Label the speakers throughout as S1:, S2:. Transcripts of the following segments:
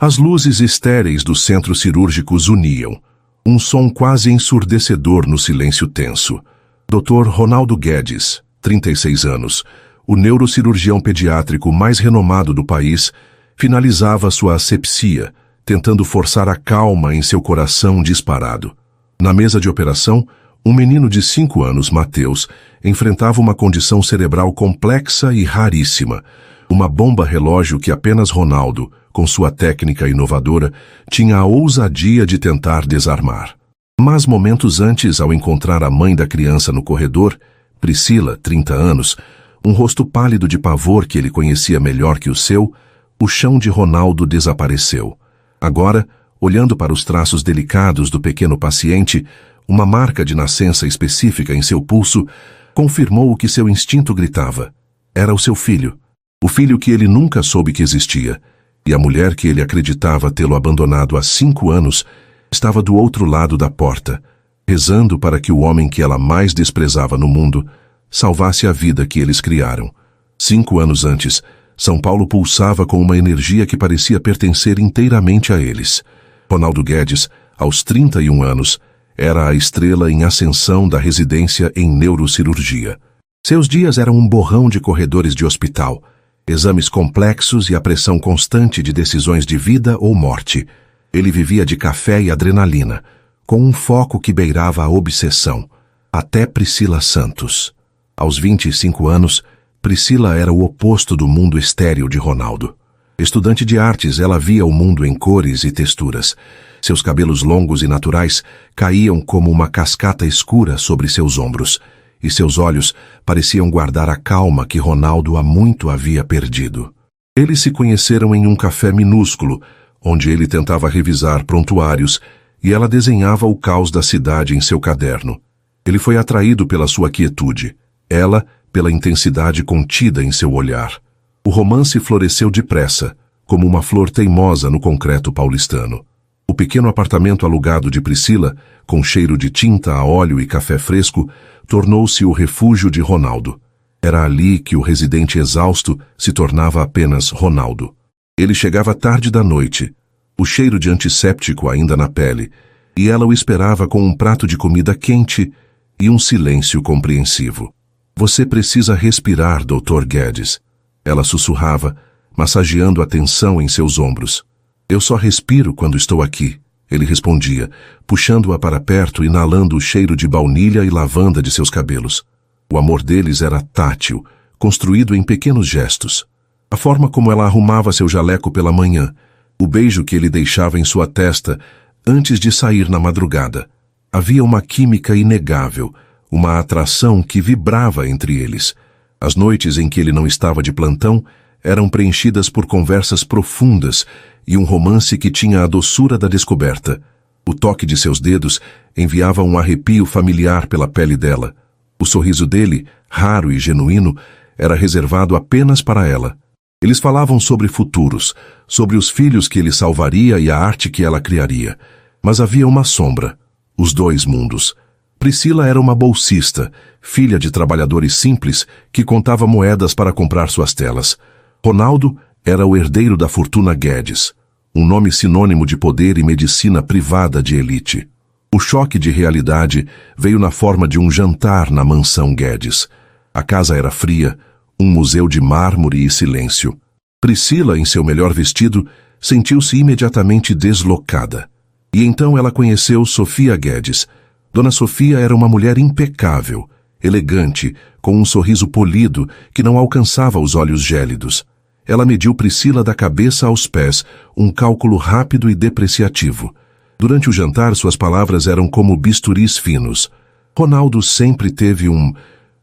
S1: As luzes estéreis dos centros cirúrgicos uniam, um som quase ensurdecedor no silêncio tenso. Dr. Ronaldo Guedes, 36 anos, o neurocirurgião pediátrico mais renomado do país, finalizava sua asepsia, tentando forçar a calma em seu coração disparado. Na mesa de operação, um menino de 5 anos, Mateus, enfrentava uma condição cerebral complexa e raríssima, uma bomba-relógio que apenas Ronaldo, com sua técnica inovadora, tinha a ousadia de tentar desarmar. Mas momentos antes, ao encontrar a mãe da criança no corredor, Priscila, 30 anos, um rosto pálido de pavor que ele conhecia melhor que o seu, o chão de Ronaldo desapareceu. Agora, olhando para os traços delicados do pequeno paciente, uma marca de nascença específica em seu pulso, confirmou o que seu instinto gritava. Era o seu filho. O filho que ele nunca soube que existia. E a mulher que ele acreditava tê-lo abandonado há 5 anos estava do outro lado da porta, rezando para que o homem que ela mais desprezava no mundo salvasse a vida que eles criaram. 5 anos antes, São Paulo pulsava com uma energia que parecia pertencer inteiramente a eles. Ronaldo Guedes, aos 31 anos, era a estrela em ascensão da residência em neurocirurgia. Seus dias eram um borrão de corredores de hospital, exames complexos e a pressão constante de decisões de vida ou morte. Ele vivia de café e adrenalina, com um foco que beirava a obsessão. Até Priscila Santos. Aos 25 anos, Priscila era o oposto do mundo estéril de Ronaldo. Estudante de artes, ela via o mundo em cores e texturas. Seus cabelos longos e naturais caíam como uma cascata escura sobre seus ombros, e seus olhos pareciam guardar a calma que Ronaldo há muito havia perdido. Eles se conheceram em um café minúsculo, onde ele tentava revisar prontuários e ela desenhava o caos da cidade em seu caderno. Ele foi atraído pela sua quietude, ela pela intensidade contida em seu olhar. O romance floresceu depressa, como uma flor teimosa no concreto paulistano. O pequeno apartamento alugado de Priscila, com cheiro de tinta a óleo e café fresco, tornou-se o refúgio de Ronaldo. Era ali que o residente exausto se tornava apenas Ronaldo. Ele chegava tarde da noite, o cheiro de antisséptico ainda na pele, e ela o esperava com um prato de comida quente e um silêncio compreensivo. Você precisa respirar, Dr. Guedes. Ela sussurrava, massageando a tensão em seus ombros. Eu só respiro quando estou aqui, ele respondia, puxando-a para perto e inalando o cheiro de baunilha e lavanda de seus cabelos. O amor deles era tátil, construído em pequenos gestos. A forma como ela arrumava seu jaleco pela manhã, o beijo que ele deixava em sua testa antes de sair na madrugada. Havia uma química inegável, uma atração que vibrava entre eles. As noites em que ele não estava de plantão eram preenchidas por conversas profundas e um romance que tinha a doçura da descoberta. O toque de seus dedos enviava um arrepio familiar pela pele dela. O sorriso dele, raro e genuíno, era reservado apenas para ela. Eles falavam sobre futuros, sobre os filhos que ele salvaria e a arte que ela criaria. Mas havia uma sombra, os dois mundos. Priscila era uma bolsista, filha de trabalhadores simples que contava moedas para comprar suas telas. Ronaldo era o herdeiro da fortuna Guedes, um nome sinônimo de poder e medicina privada de elite. O choque de realidade veio na forma de um jantar na mansão Guedes. A casa era fria, um museu de mármore e silêncio. Priscila, em seu melhor vestido, sentiu-se imediatamente deslocada. E então ela conheceu Sofia Guedes. Dona Sofia era uma mulher impecável, elegante, com um sorriso polido que não alcançava os olhos gélidos. Ela mediu Priscila da cabeça aos pés, um cálculo rápido e depreciativo. Durante o jantar, suas palavras eram como bisturis finos. Ronaldo sempre teve um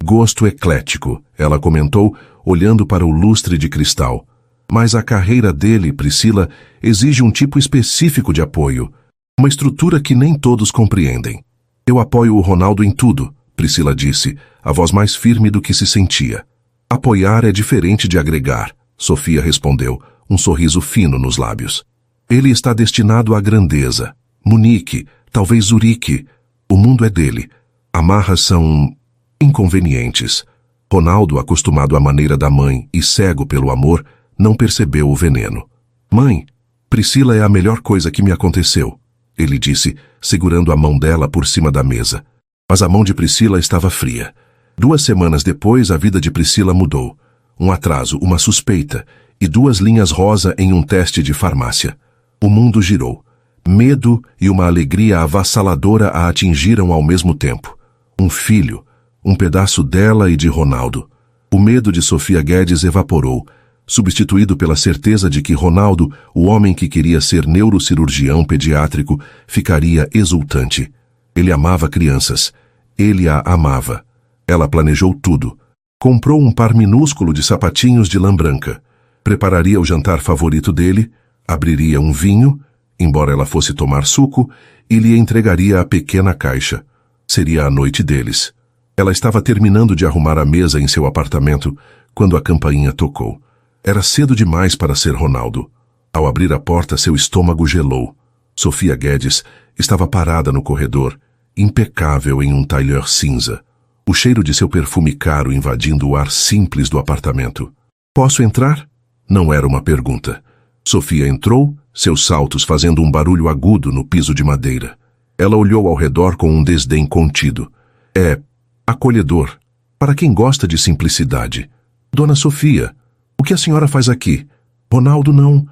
S1: gosto eclético, ela comentou, olhando para o lustre de cristal. Mas a carreira dele, Priscila, exige um tipo específico de apoio, uma estrutura que nem todos compreendem. Eu apoio o Ronaldo em tudo, Priscila disse, a voz mais firme do que se sentia. Apoiar é diferente de agregar, Sofia respondeu, um sorriso fino nos lábios. Ele está destinado à grandeza. Munique, talvez Zurique. O mundo é dele. Amarras são inconvenientes. Ronaldo, acostumado à maneira da mãe e cego pelo amor, não percebeu o veneno. Mãe, Priscila é a melhor coisa que me aconteceu, ele disse, segurando a mão dela por cima da mesa. Mas a mão de Priscila estava fria. 2 semanas depois, a vida de Priscila mudou. Um atraso, uma suspeita e 2 linhas rosa em um teste de farmácia. O mundo girou. Medo e uma alegria avassaladora a atingiram ao mesmo tempo. Um filho, um pedaço dela e de Ronaldo. O medo de Sofia Guedes evaporou, substituído pela certeza de que Ronaldo, o homem que queria ser neurocirurgião pediátrico, ficaria exultante. Ele amava crianças. Ele a amava. Ela planejou tudo. Comprou um par minúsculo de sapatinhos de lã branca. Prepararia o jantar favorito dele, abriria um vinho, embora ela fosse tomar suco, e lhe entregaria a pequena caixa. Seria a noite deles. Ela estava terminando de arrumar a mesa em seu apartamento quando a campainha tocou. Era cedo demais para ser Ronaldo. Ao abrir a porta, seu estômago gelou. Sofia Guedes estava parada no corredor, impecável em um tailleur cinza. O cheiro de seu perfume caro invadindo o ar simples do apartamento. Posso entrar? Não era uma pergunta. Sofia entrou, seus saltos fazendo um barulho agudo no piso de madeira. Ela olhou ao redor com um desdém contido. É acolhedor, para quem gosta de simplicidade. Dona Sofia, o que a senhora faz aqui? Ronaldo não.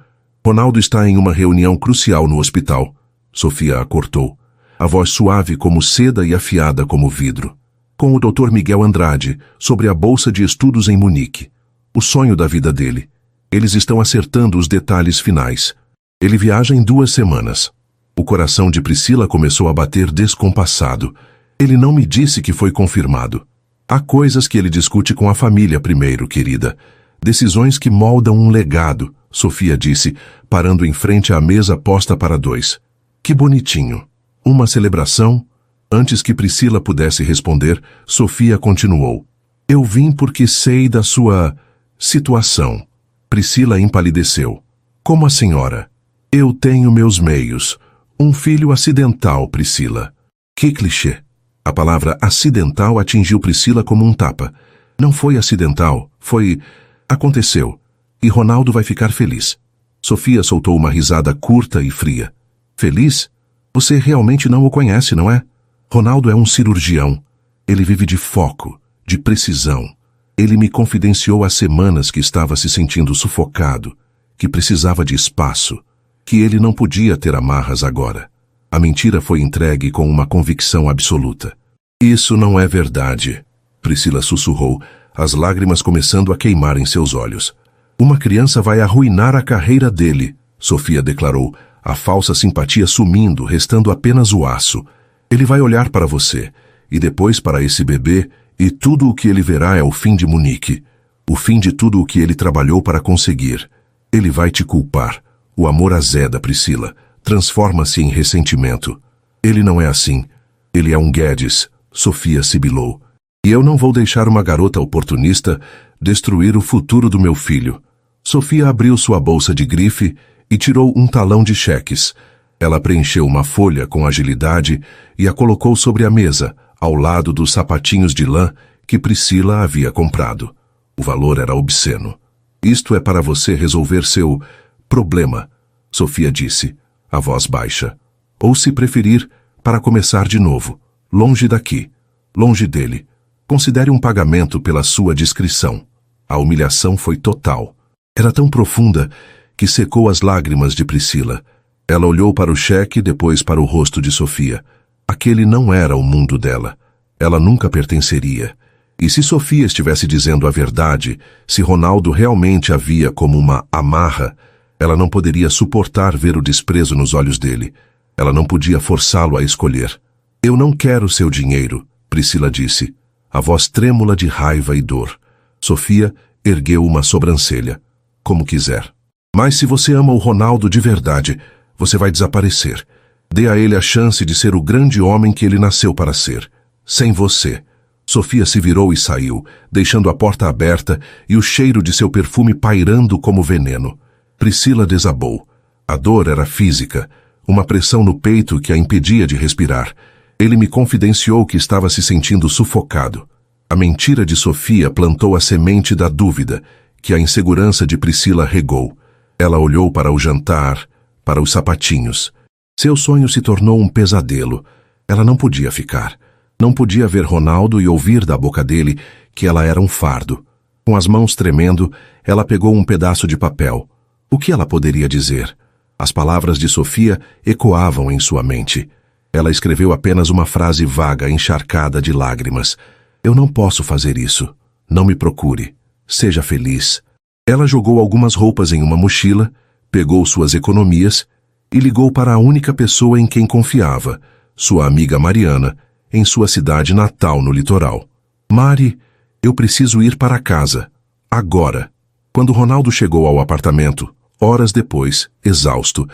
S1: Ronaldo está em uma reunião crucial no hospital. Sofia a cortou. A voz suave como seda e afiada como vidro. Com o Dr. Miguel Andrade, sobre a bolsa de estudos em Munique. O sonho da vida dele. Eles estão acertando os detalhes finais. Ele viaja em 2 semanas. O coração de Priscila começou a bater descompassado. Ele não me disse que foi confirmado. Há coisas que ele discute com a família primeiro, querida. Decisões que moldam um legado, Sofia disse, parando em frente à mesa posta para 2. Que bonitinho. Uma celebração? Antes que Priscila pudesse responder, Sofia continuou. Eu vim porque sei da sua situação. Priscila empalideceu. Como a senhora? Eu tenho meus meios. Um filho acidental, Priscila. Que clichê. A palavra acidental atingiu Priscila como um tapa. Não foi acidental, foi... Aconteceu. E Ronaldo vai ficar feliz. Sofia soltou uma risada curta e fria. Feliz? Você realmente não o conhece, não é? Ronaldo é um cirurgião. Ele vive de foco, de precisão. Ele me confidenciou há semanas que estava se sentindo sufocado, que precisava de espaço, que ele não podia ter amarras agora. A mentira foi entregue com uma convicção absoluta. Isso não é verdade, Priscila sussurrou, as lágrimas começando a queimar em seus olhos. Uma criança vai arruinar a carreira dele, Sofia declarou, a falsa simpatia sumindo, restando apenas o aço. Ele vai olhar para você, e depois para esse bebê, e tudo o que ele verá é o fim de Munique, o fim de tudo o que ele trabalhou para conseguir. Ele vai te culpar. O amor azeda, Priscila, transforma-se em ressentimento. Ele não é assim. Ele é um Guedes, Sofia sibilou. E eu não vou deixar uma garota oportunista destruir o futuro do meu filho. Sofia abriu sua bolsa de grife e tirou um talão de cheques. Ela preencheu uma folha com agilidade e a colocou sobre a mesa, ao lado dos sapatinhos de lã que Priscila havia comprado. O valor era obsceno. Isto é para você resolver seu problema, Sofia disse, a voz baixa. Ou, se preferir, para começar de novo, longe daqui, longe dele. Considere um pagamento pela sua discrição. A humilhação foi total. Era tão profunda que secou as lágrimas de Priscila. Ela olhou para o cheque, depois para o rosto de Sofia. Aquele não era o mundo dela. Ela nunca pertenceria. E se Sofia estivesse dizendo a verdade, se Ronaldo realmente a via como uma amarra, ela não poderia suportar ver o desprezo nos olhos dele. Ela não podia forçá-lo a escolher. Eu não quero seu dinheiro, Priscila disse, a voz trêmula de raiva e dor. Sofia ergueu uma sobrancelha. Como quiser. Mas se você ama o Ronaldo de verdade, você vai desaparecer. Dê a ele a chance de ser o grande homem que ele nasceu para ser. Sem você. Sofia se virou e saiu, deixando a porta aberta e o cheiro de seu perfume pairando como veneno. Priscila desabou. A dor era física, uma pressão no peito que a impedia de respirar. Ele me confidenciou que estava se sentindo sufocado. A mentira de Sofia plantou a semente da dúvida, que a insegurança de Priscila regou. Ela olhou para o jantar, para os sapatinhos. Seu sonho se tornou um pesadelo. Ela não podia ficar. Não podia ver Ronaldo e ouvir da boca dele que ela era um fardo. Com as mãos tremendo, ela pegou um pedaço de papel. O que ela poderia dizer? As palavras de Sofia ecoavam em sua mente. Ela escreveu apenas uma frase vaga, encharcada de lágrimas. Eu não posso fazer isso. Não me procure. Seja feliz. Ela jogou algumas roupas em uma mochila, pegou suas economias e ligou para a única pessoa em quem confiava, sua amiga Mariana, em sua cidade natal no litoral. Mari, eu preciso ir para casa. Agora. Quando Ronaldo chegou ao apartamento, horas depois, exausto,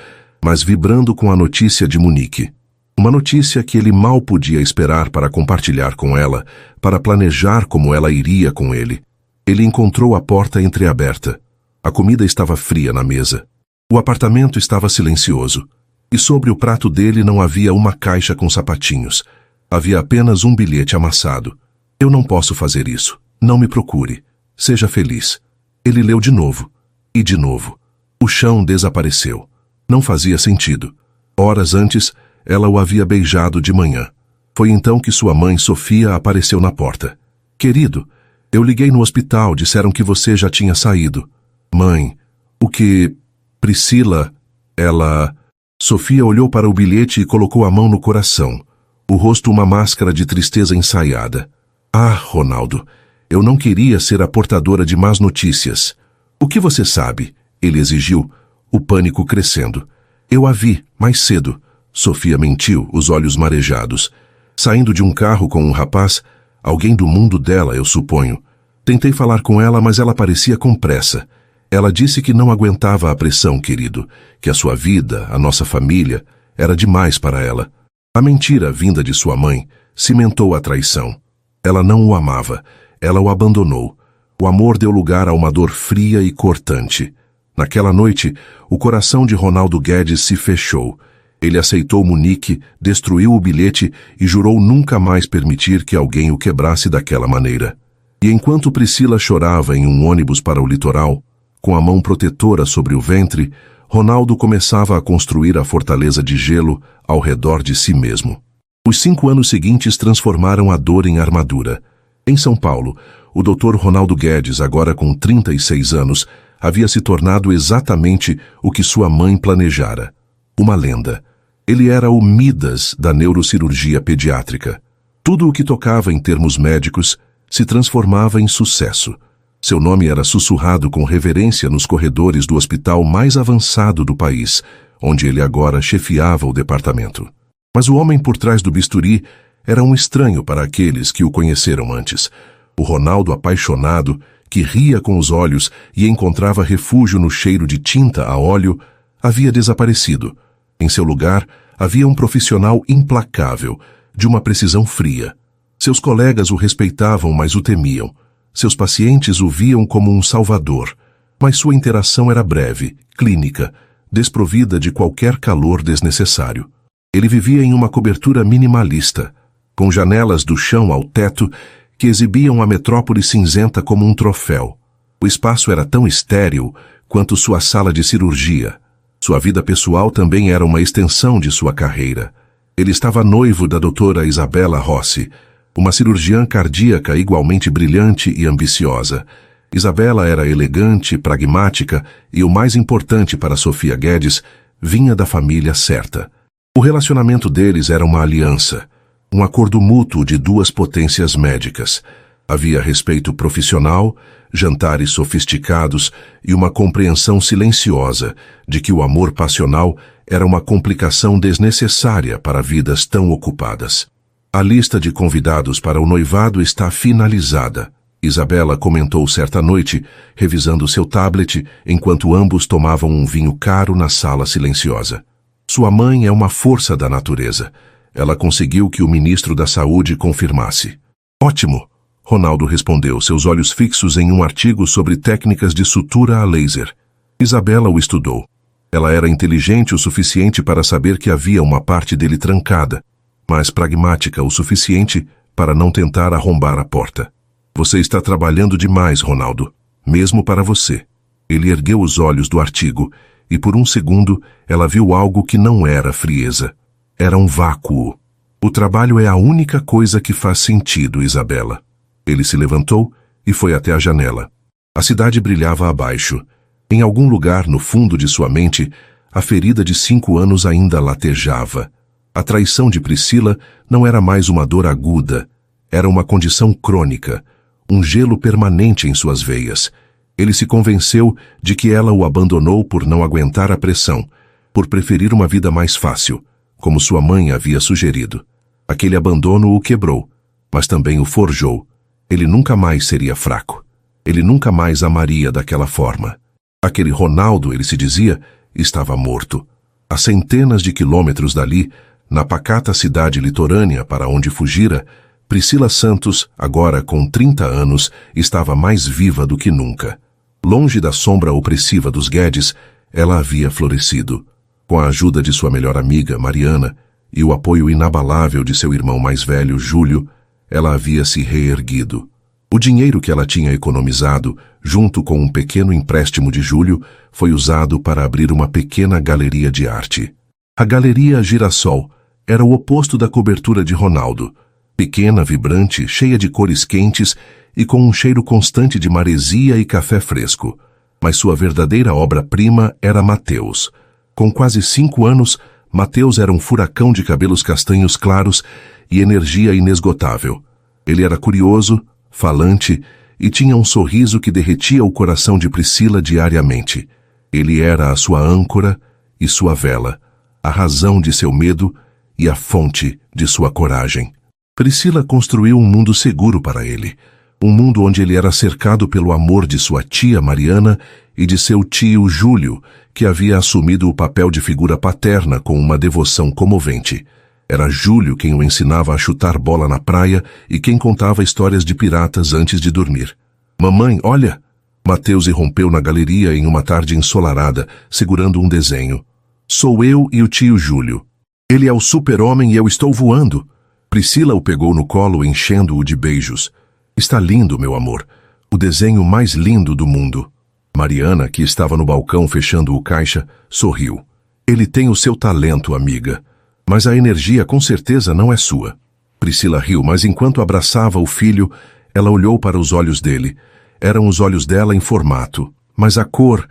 S1: mas vibrando com a notícia de Munique. Uma notícia que ele mal podia esperar para compartilhar com ela, para planejar como ela iria com ele. Ele encontrou a porta entreaberta. A comida estava fria na mesa. O apartamento estava silencioso. E sobre o prato dele não havia uma caixa com sapatinhos. Havia apenas um bilhete amassado. Eu não posso fazer isso. Não me procure. Seja feliz. Ele leu de novo. E de novo. O chão desapareceu. Não fazia sentido. Horas antes, ela o havia beijado de manhã. Foi então que sua mãe, Sofia, apareceu na porta. Querido, eu liguei no hospital, disseram que você já tinha saído. Mãe, o que... Priscila, ela... Sofia olhou para o bilhete e colocou a mão no coração. O rosto uma máscara de tristeza ensaiada. Ah, Ronaldo, eu não queria ser a portadora de más notícias. O que você sabe? Ele exigiu, o pânico crescendo. Eu a vi, mais cedo. Sofia mentiu, os olhos marejados. Saindo de um carro com um rapaz, alguém do mundo dela, eu suponho. Tentei falar com ela, mas ela parecia com pressa. Ela disse que não aguentava a pressão, querido, que a sua vida, a nossa família, era demais para ela. A mentira vinda de sua mãe cimentou a traição. Ela não o amava, ela o abandonou. O amor deu lugar a uma dor fria e cortante. Naquela noite, o coração de Ronaldo Guedes se fechou. Ele aceitou Munique, destruiu o bilhete e jurou nunca mais permitir que alguém o quebrasse daquela maneira. E enquanto Priscila chorava em um ônibus para o litoral, com a mão protetora sobre o ventre, Ronaldo começava a construir a fortaleza de gelo ao redor de si mesmo. Os 5 anos seguintes transformaram a dor em armadura. Em São Paulo, o Dr. Ronaldo Guedes, agora com 36 anos, havia se tornado exatamente o que sua mãe planejara. Uma lenda. Ele era o Midas da neurocirurgia pediátrica. Tudo o que tocava em termos médicos se transformava em sucesso. Seu nome era sussurrado com reverência nos corredores do hospital mais avançado do país, onde ele agora chefiava o departamento. Mas o homem por trás do bisturi era um estranho para aqueles que o conheceram antes. O Ronaldo apaixonado, que ria com os olhos e encontrava refúgio no cheiro de tinta a óleo, havia desaparecido. Em seu lugar, havia um profissional implacável, de uma precisão fria. Seus colegas o respeitavam, mas o temiam. Seus pacientes o viam como um salvador, mas sua interação era breve, clínica, desprovida de qualquer calor desnecessário. Ele vivia em uma cobertura minimalista, com janelas do chão ao teto que exibiam a metrópole cinzenta como um troféu. O espaço era tão estéril quanto sua sala de cirurgia. Sua vida pessoal também era uma extensão de sua carreira. Ele estava noivo da doutora Isabela Rossi, uma cirurgiã cardíaca igualmente brilhante e ambiciosa. Isabela era elegante, pragmática e, o mais importante para Sofia Guedes, vinha da família certa. O relacionamento deles era uma aliança, um acordo mútuo de 2 potências médicas. Havia respeito profissional, jantares sofisticados e uma compreensão silenciosa de que o amor passional era uma complicação desnecessária para vidas tão ocupadas. A lista de convidados para o noivado está finalizada, Isabela comentou certa noite, revisando seu tablet enquanto ambos tomavam um vinho caro na sala silenciosa. Sua mãe é uma força da natureza. Ela conseguiu que o ministro da Saúde confirmasse. Ótimo! Ronaldo respondeu, seus olhos fixos em um artigo sobre técnicas de sutura a laser. Isabela o estudou. Ela era inteligente o suficiente para saber que havia uma parte dele trancada, mas pragmática o suficiente para não tentar arrombar a porta. Você está trabalhando demais, Ronaldo, mesmo para você. Ele ergueu os olhos do artigo e por um segundo ela viu algo que não era frieza. Era um vácuo. O trabalho é a única coisa que faz sentido, Isabela. Ele se levantou e foi até a janela. A cidade brilhava abaixo. Em algum lugar no fundo de sua mente, a ferida de 5 anos ainda latejava. A traição de Priscila não era mais uma dor aguda, era uma condição crônica, um gelo permanente em suas veias. Ele se convenceu de que ela o abandonou por não aguentar a pressão, por preferir uma vida mais fácil, como sua mãe havia sugerido. Aquele abandono o quebrou, mas também o forjou. Ele nunca mais seria fraco. Ele nunca mais amaria daquela forma. Aquele Ronaldo, ele se dizia, estava morto. A centenas de quilômetros dali, na pacata cidade litorânea para onde fugira, Priscila Santos, agora com 30 anos, estava mais viva do que nunca. Longe da sombra opressiva dos Guedes, ela havia florescido. Com a ajuda de sua melhor amiga, Mariana, e o apoio inabalável de seu irmão mais velho, Júlio, ela havia se reerguido. O dinheiro que ela tinha economizado, junto com um pequeno empréstimo de Júlio, foi usado para abrir uma pequena galeria de arte. A Galeria Girassol era o oposto da cobertura de Ronaldo. Pequena, vibrante, cheia de cores quentes e com um cheiro constante de maresia e café fresco. Mas sua verdadeira obra-prima era Mateus. Com quase 5 anos, Mateus era um furacão de cabelos castanhos claros e energia inesgotável. Ele era curioso, falante e tinha um sorriso que derretia o coração de Priscila diariamente. Ele era a sua âncora e sua vela, a razão de seu medo e a fonte de sua coragem. Priscila construiu um mundo seguro para ele, um mundo onde ele era cercado pelo amor de sua tia Mariana e de seu tio Júlio, que havia assumido o papel de figura paterna com uma devoção comovente. Era Júlio quem o ensinava a chutar bola na praia e quem contava histórias de piratas antes de dormir. Mamãe, olha! Mateus irrompeu na galeria em uma tarde ensolarada, segurando um desenho. Sou eu e o tio Júlio. Ele é o super-homem e eu estou voando. Priscila o pegou no colo, enchendo-o de beijos. Está lindo, meu amor. O desenho mais lindo do mundo. Mariana, que estava no balcão fechando o caixa, sorriu. Ele tem o seu talento, amiga. Mas a energia com certeza não é sua. Priscila riu, mas enquanto abraçava o filho, ela olhou para os olhos dele. Eram os olhos dela em formato, mas a cor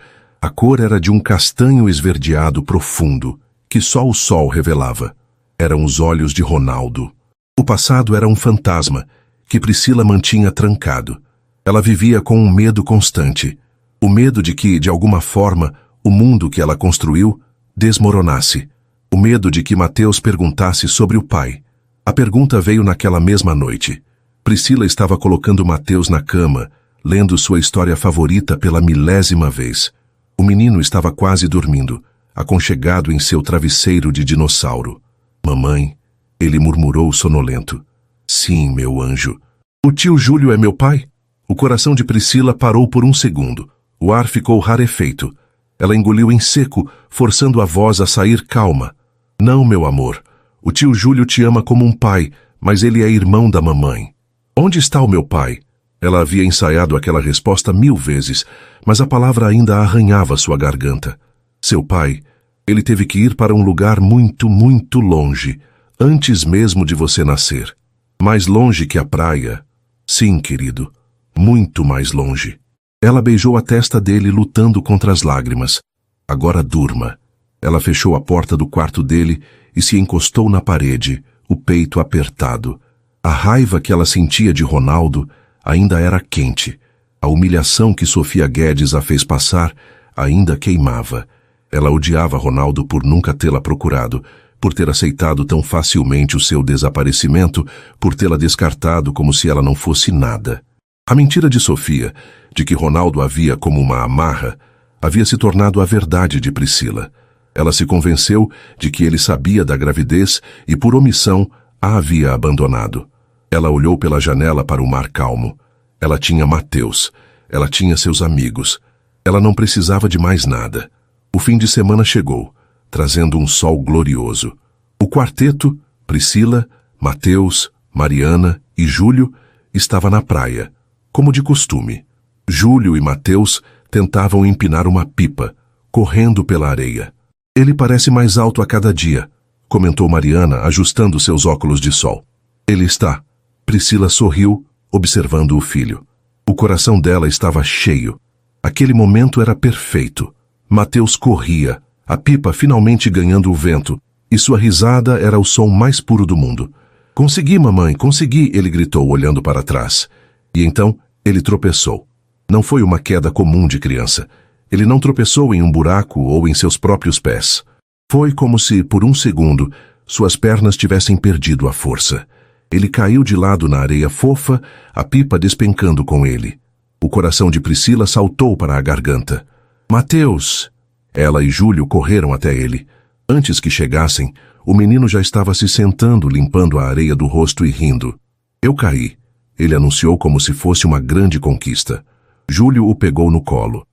S1: era de um castanho esverdeado profundo, que só o sol revelava. Eram os olhos de Ronaldo. O passado era um fantasma, que Priscila mantinha trancado. Ela vivia com um medo constante. O medo de que, de alguma forma, o mundo que ela construiu desmoronasse. O medo de que Mateus perguntasse sobre o pai. A pergunta veio naquela mesma noite. Priscila estava colocando Mateus na cama, lendo sua história favorita pela 1000ª vez. O menino estava quase dormindo, aconchegado em seu travesseiro de dinossauro. Mamãe, ele murmurou sonolento. Sim, meu anjo. O tio Júlio é meu pai? O coração de Priscila parou por um segundo. O ar ficou rarefeito. Ela engoliu em seco, forçando a voz a sair calma. Não, meu amor. O tio Júlio te ama como um pai, mas ele é irmão da mamãe. Onde está o meu pai? Ela havia ensaiado aquela resposta 1000 vezes, mas a palavra ainda arranhava sua garganta. Seu pai, ele teve que ir para um lugar muito, muito longe, antes mesmo de você nascer. Mais longe que a praia. Sim, querido, muito mais longe. Ela beijou a testa dele, lutando contra as lágrimas. Agora durma. Ela fechou a porta do quarto dele e se encostou na parede, o peito apertado. A raiva que ela sentia de Ronaldo ainda era quente. A humilhação que Sofia Guedes a fez passar ainda queimava. Ela odiava Ronaldo por nunca tê-la procurado, por ter aceitado tão facilmente o seu desaparecimento, por tê-la descartado como se ela não fosse nada. A mentira de Sofia, de que Ronaldo havia como uma amarra, havia se tornado a verdade de Priscila. Ela se convenceu de que ele sabia da gravidez e, por omissão, a havia abandonado. Ela olhou pela janela para o mar calmo. Ela tinha Mateus. Ela tinha seus amigos. Ela não precisava de mais nada. O fim de semana chegou, trazendo um sol glorioso. O quarteto, Priscila, Mateus, Mariana e Júlio, estava na praia, como de costume. Júlio e Mateus tentavam empinar uma pipa, correndo pela areia. Ele parece mais alto a cada dia, comentou Mariana, ajustando seus óculos de sol. Ele está. Priscila sorriu, observando o filho. O coração dela estava cheio. Aquele momento era perfeito. Mateus corria, a pipa finalmente ganhando o vento, e sua risada era o som mais puro do mundo. Consegui, mamãe, consegui, ele gritou, olhando para trás. E então, ele tropeçou. Não foi uma queda comum de criança. Ele não tropeçou em um buraco ou em seus próprios pés. Foi como se, por um segundo, suas pernas tivessem perdido a força. Ele caiu de lado na areia fofa, a pipa despencando com ele. O coração de Priscila saltou para a garganta. Mateus! Ela e Júlio correram até ele. Antes que chegassem, o menino já estava se sentando, limpando a areia do rosto e rindo. Eu caí, ele anunciou como se fosse uma grande conquista. Júlio o pegou no colo.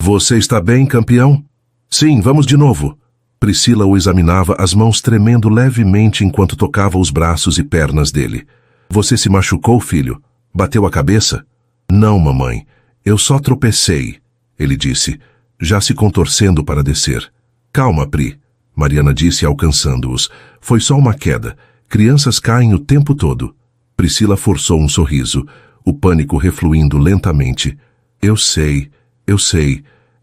S1: Você está bem, campeão? Sim, vamos de novo. Priscila o examinava, as mãos tremendo levemente enquanto tocava os braços e pernas dele. Você se machucou, filho? Bateu a cabeça? Não, mamãe. Eu só tropecei, ele disse, já se contorcendo para descer. Calma, Pri, Mariana disse, alcançando-os. Foi só uma queda. Crianças caem o tempo todo. Priscila forçou um sorriso, o pânico refluindo lentamente. Eu sei.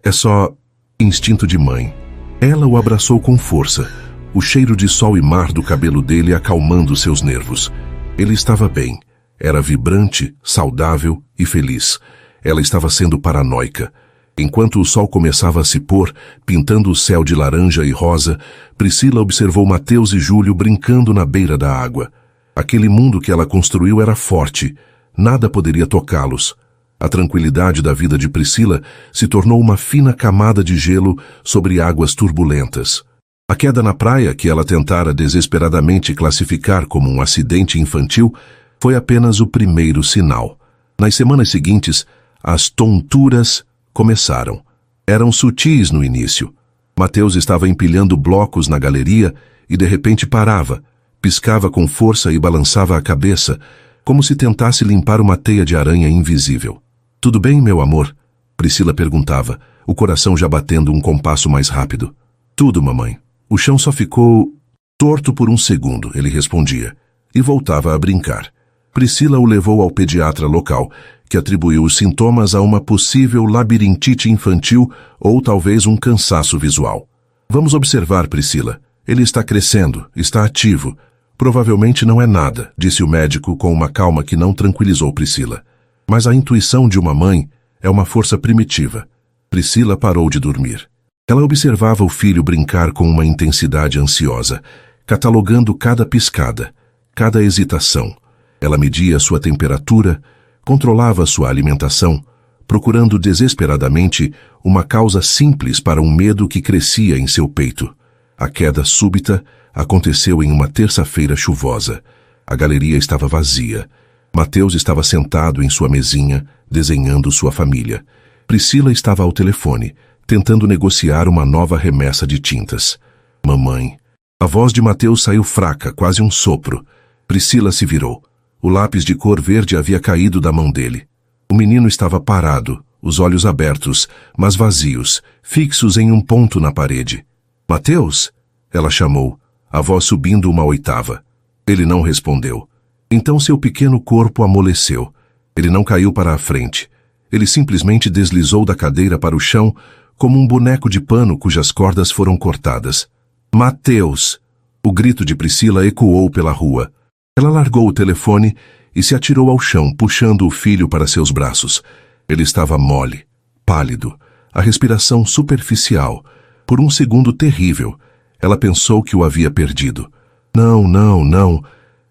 S1: É só instinto de mãe. Ela o abraçou com força, o cheiro de sol e mar do cabelo dele acalmando seus nervos. Ele estava bem. Era vibrante, saudável e feliz. Ela estava sendo paranoica. Enquanto o sol começava a se pôr, pintando o céu de laranja e rosa, Priscila observou Mateus e Júlio brincando na beira da água. Aquele mundo que ela construiu era forte. Nada poderia tocá-los. A tranquilidade da vida de Priscila se tornou uma fina camada de gelo sobre águas turbulentas. A queda na praia, que ela tentara desesperadamente classificar como um acidente infantil, foi apenas o primeiro sinal. Nas semanas seguintes, as tonturas começaram. Eram sutis no início. Mateus estava empilhando blocos na galeria e de repente parava, piscava com força e balançava a cabeça, como se tentasse limpar uma teia de aranha invisível. Tudo bem, meu amor? Priscila perguntava, o coração já batendo um compasso mais rápido. Tudo, mamãe. O chão só ficou torto por um segundo, ele respondia, e voltava a brincar. Priscila o levou ao pediatra local, que atribuiu os sintomas a uma possível labirintite infantil ou talvez um cansaço visual. Vamos observar, Priscila. Ele está crescendo, está ativo. Provavelmente não é nada, disse o médico com uma calma que não tranquilizou Priscila. Mas a intuição de uma mãe é uma força primitiva. Priscila parou de dormir. Ela observava o filho brincar com uma intensidade ansiosa, catalogando cada piscada, cada hesitação. Ela media sua temperatura, controlava sua alimentação, procurando desesperadamente uma causa simples para um medo que crescia em seu peito. A queda súbita aconteceu em uma terça-feira chuvosa. A galeria estava vazia. Mateus estava sentado em sua mesinha, desenhando sua família. Priscila estava ao telefone, tentando negociar uma nova remessa de tintas. Mamãe. A voz de Mateus saiu fraca, quase um sopro. Priscila se virou. O lápis de cor verde havia caído da mão dele. O menino estava parado, os olhos abertos, mas vazios, fixos em um ponto na parede. Mateus? Ela chamou, a voz subindo uma oitava. Ele não respondeu. Então seu pequeno corpo amoleceu. Ele não caiu para a frente. Ele simplesmente deslizou da cadeira para o chão como um boneco de pano cujas cordas foram cortadas. Mateus! O grito de Priscila ecoou pela rua. Ela largou o telefone e se atirou ao chão, puxando o filho para seus braços. Ele estava mole, pálido, a respiração superficial. Por um segundo terrível, ela pensou que o havia perdido. Não.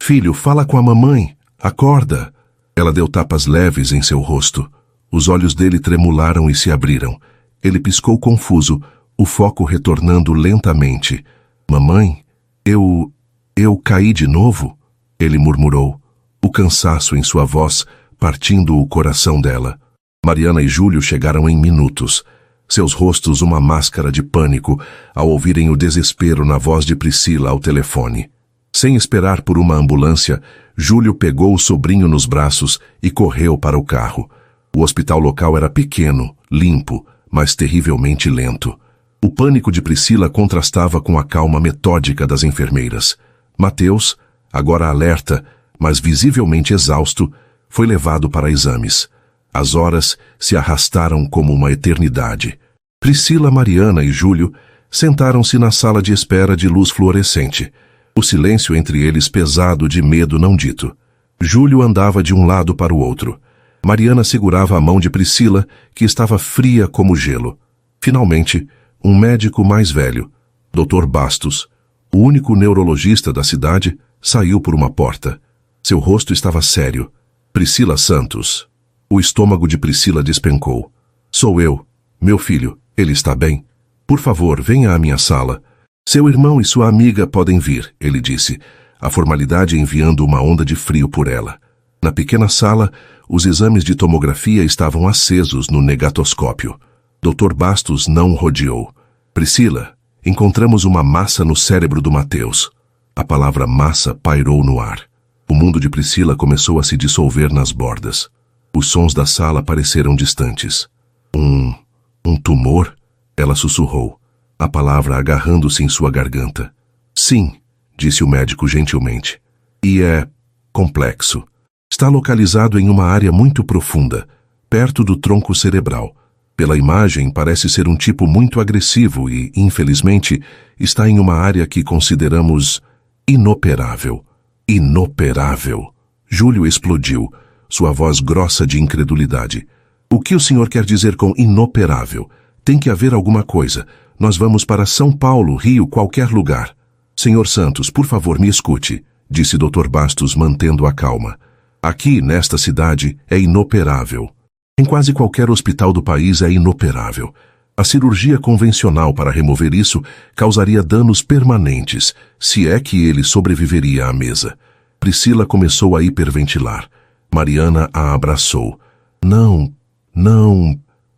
S1: Filho, fala com a mamãe. Acorda. Ela deu tapas leves em seu rosto. Os olhos dele tremularam e se abriram. Ele piscou confuso, o foco retornando lentamente. Mamãe, eu caí de novo? Ele murmurou, o cansaço em sua voz partindo o coração dela. Mariana e Júlio chegaram em minutos. Seus rostos uma máscara de pânico ao ouvirem o desespero na voz de Priscila ao telefone. Sem esperar por uma ambulância, Júlio pegou o sobrinho nos braços e correu para o carro. O hospital local era pequeno, limpo, mas terrivelmente lento. O pânico de Priscila contrastava com a calma metódica das enfermeiras. Mateus, agora alerta, mas visivelmente exausto, foi levado para exames. As horas se arrastaram como uma eternidade. Priscila, Mariana e Júlio sentaram-se na sala de espera de luz fluorescente. O silêncio entre eles pesado de medo não dito. Júlio andava de um lado para o outro. Mariana segurava a mão de Priscila, que estava fria como gelo. Finalmente, um médico mais velho, Dr. Bastos, o único neurologista da cidade, saiu por uma porta. Seu rosto estava sério. Priscila Santos. O estômago de Priscila despencou. Sou eu. Meu filho, ele está bem? Por favor, venha à minha sala. Seu irmão e sua amiga podem vir, ele disse, a formalidade enviando uma onda de frio por ela. Na pequena sala, os exames de tomografia estavam acesos no negatoscópio. Dr. Bastos não rodeou. Priscila, encontramos uma massa no cérebro do Mateus. A palavra massa pairou no ar. O mundo de Priscila começou a se dissolver nas bordas. Os sons da sala pareceram distantes. Um tumor? Ela sussurrou, a palavra agarrando-se em sua garganta. Sim, disse o médico gentilmente. E é complexo. Está localizado em uma área muito profunda, perto do tronco cerebral. Pela imagem, parece ser um tipo muito agressivo e, infelizmente, está em uma área que consideramos inoperável. Inoperável. Júlio explodiu, sua voz grossa de incredulidade. O que o senhor quer dizer com inoperável? Tem que haver alguma coisa. Nós vamos para São Paulo, Rio, qualquer lugar. Senhor Santos, por favor, me escute, disse Dr. Bastos, mantendo a calma. Aqui, nesta cidade, é inoperável. Em quase qualquer hospital do país é inoperável. A cirurgia convencional para remover isso causaria danos permanentes, se é que ele sobreviveria à mesa. Priscila começou a hiperventilar. Mariana a abraçou. Não,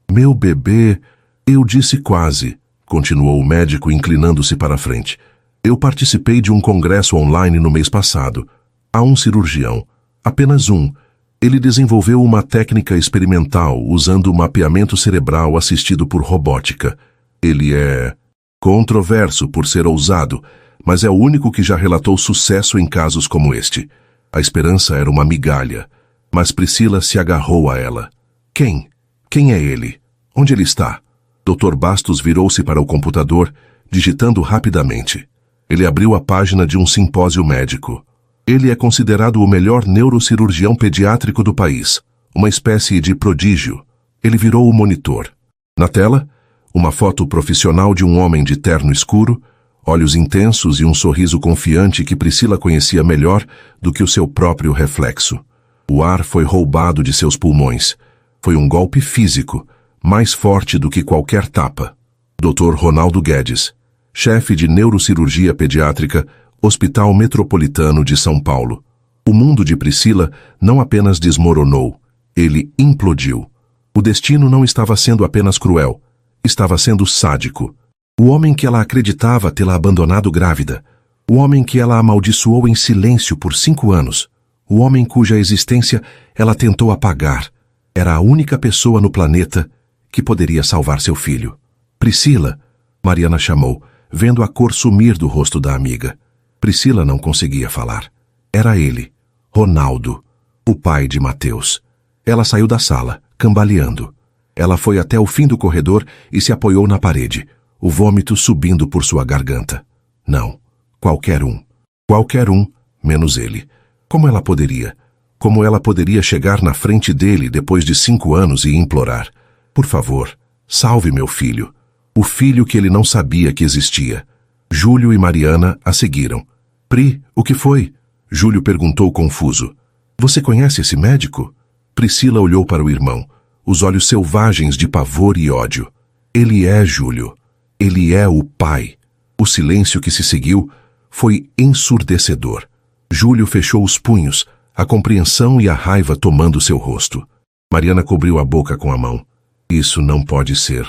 S1: meu bebê... Eu disse quase, continuou o médico inclinando-se para a frente. Eu participei de um congresso online no mês passado. Há um cirurgião, apenas um. Ele desenvolveu uma técnica experimental usando mapeamento cerebral assistido por robótica. Ele é controverso por ser ousado, mas é o único que já relatou sucesso em casos como este. A esperança era uma migalha, mas Priscila se agarrou a ela. Quem? Quem é ele? Onde ele está? Dr. Bastos virou-se para o computador, digitando rapidamente. Ele abriu a página de um simpósio médico. Ele é considerado o melhor neurocirurgião pediátrico do país, uma espécie de prodígio. Ele virou o monitor. Na tela, uma foto profissional de um homem de terno escuro, olhos intensos e um sorriso confiante que Priscila conhecia melhor do que o seu próprio reflexo. O ar foi roubado de seus pulmões. Foi um golpe físico, mais forte do que qualquer tapa. Dr. Ronaldo Guedes, chefe de neurocirurgia pediátrica, Hospital Metropolitano de São Paulo. O mundo de Priscila não apenas desmoronou, ele implodiu. O destino não estava sendo apenas cruel, estava sendo sádico. O homem que ela acreditava tê-la abandonado grávida, o homem que ela amaldiçoou em silêncio por 5 anos, o homem cuja existência ela tentou apagar, era a única pessoa no planeta que poderia salvar seu filho. Priscila, Mariana chamou, vendo a cor sumir do rosto da amiga. Priscila não conseguia falar. Era ele, Ronaldo, o pai de Mateus. Ela saiu da sala, cambaleando. Ela foi até o fim do corredor e se apoiou na parede, o vômito subindo por sua garganta. Não, qualquer um. Qualquer um, menos ele. Como ela poderia? Como ela poderia chegar na frente dele depois de 5 anos e implorar: por favor, salve meu filho. O filho que ele não sabia que existia. Júlio e Mariana a seguiram. Pri, o que foi? Júlio perguntou confuso. Você conhece esse médico? Priscila olhou para o irmão, os olhos selvagens de pavor e ódio. Ele é Júlio. Ele é o pai. O silêncio que se seguiu foi ensurdecedor. Júlio fechou os punhos, a compreensão e a raiva tomando seu rosto. Mariana cobriu a boca com a mão. Isso não pode ser,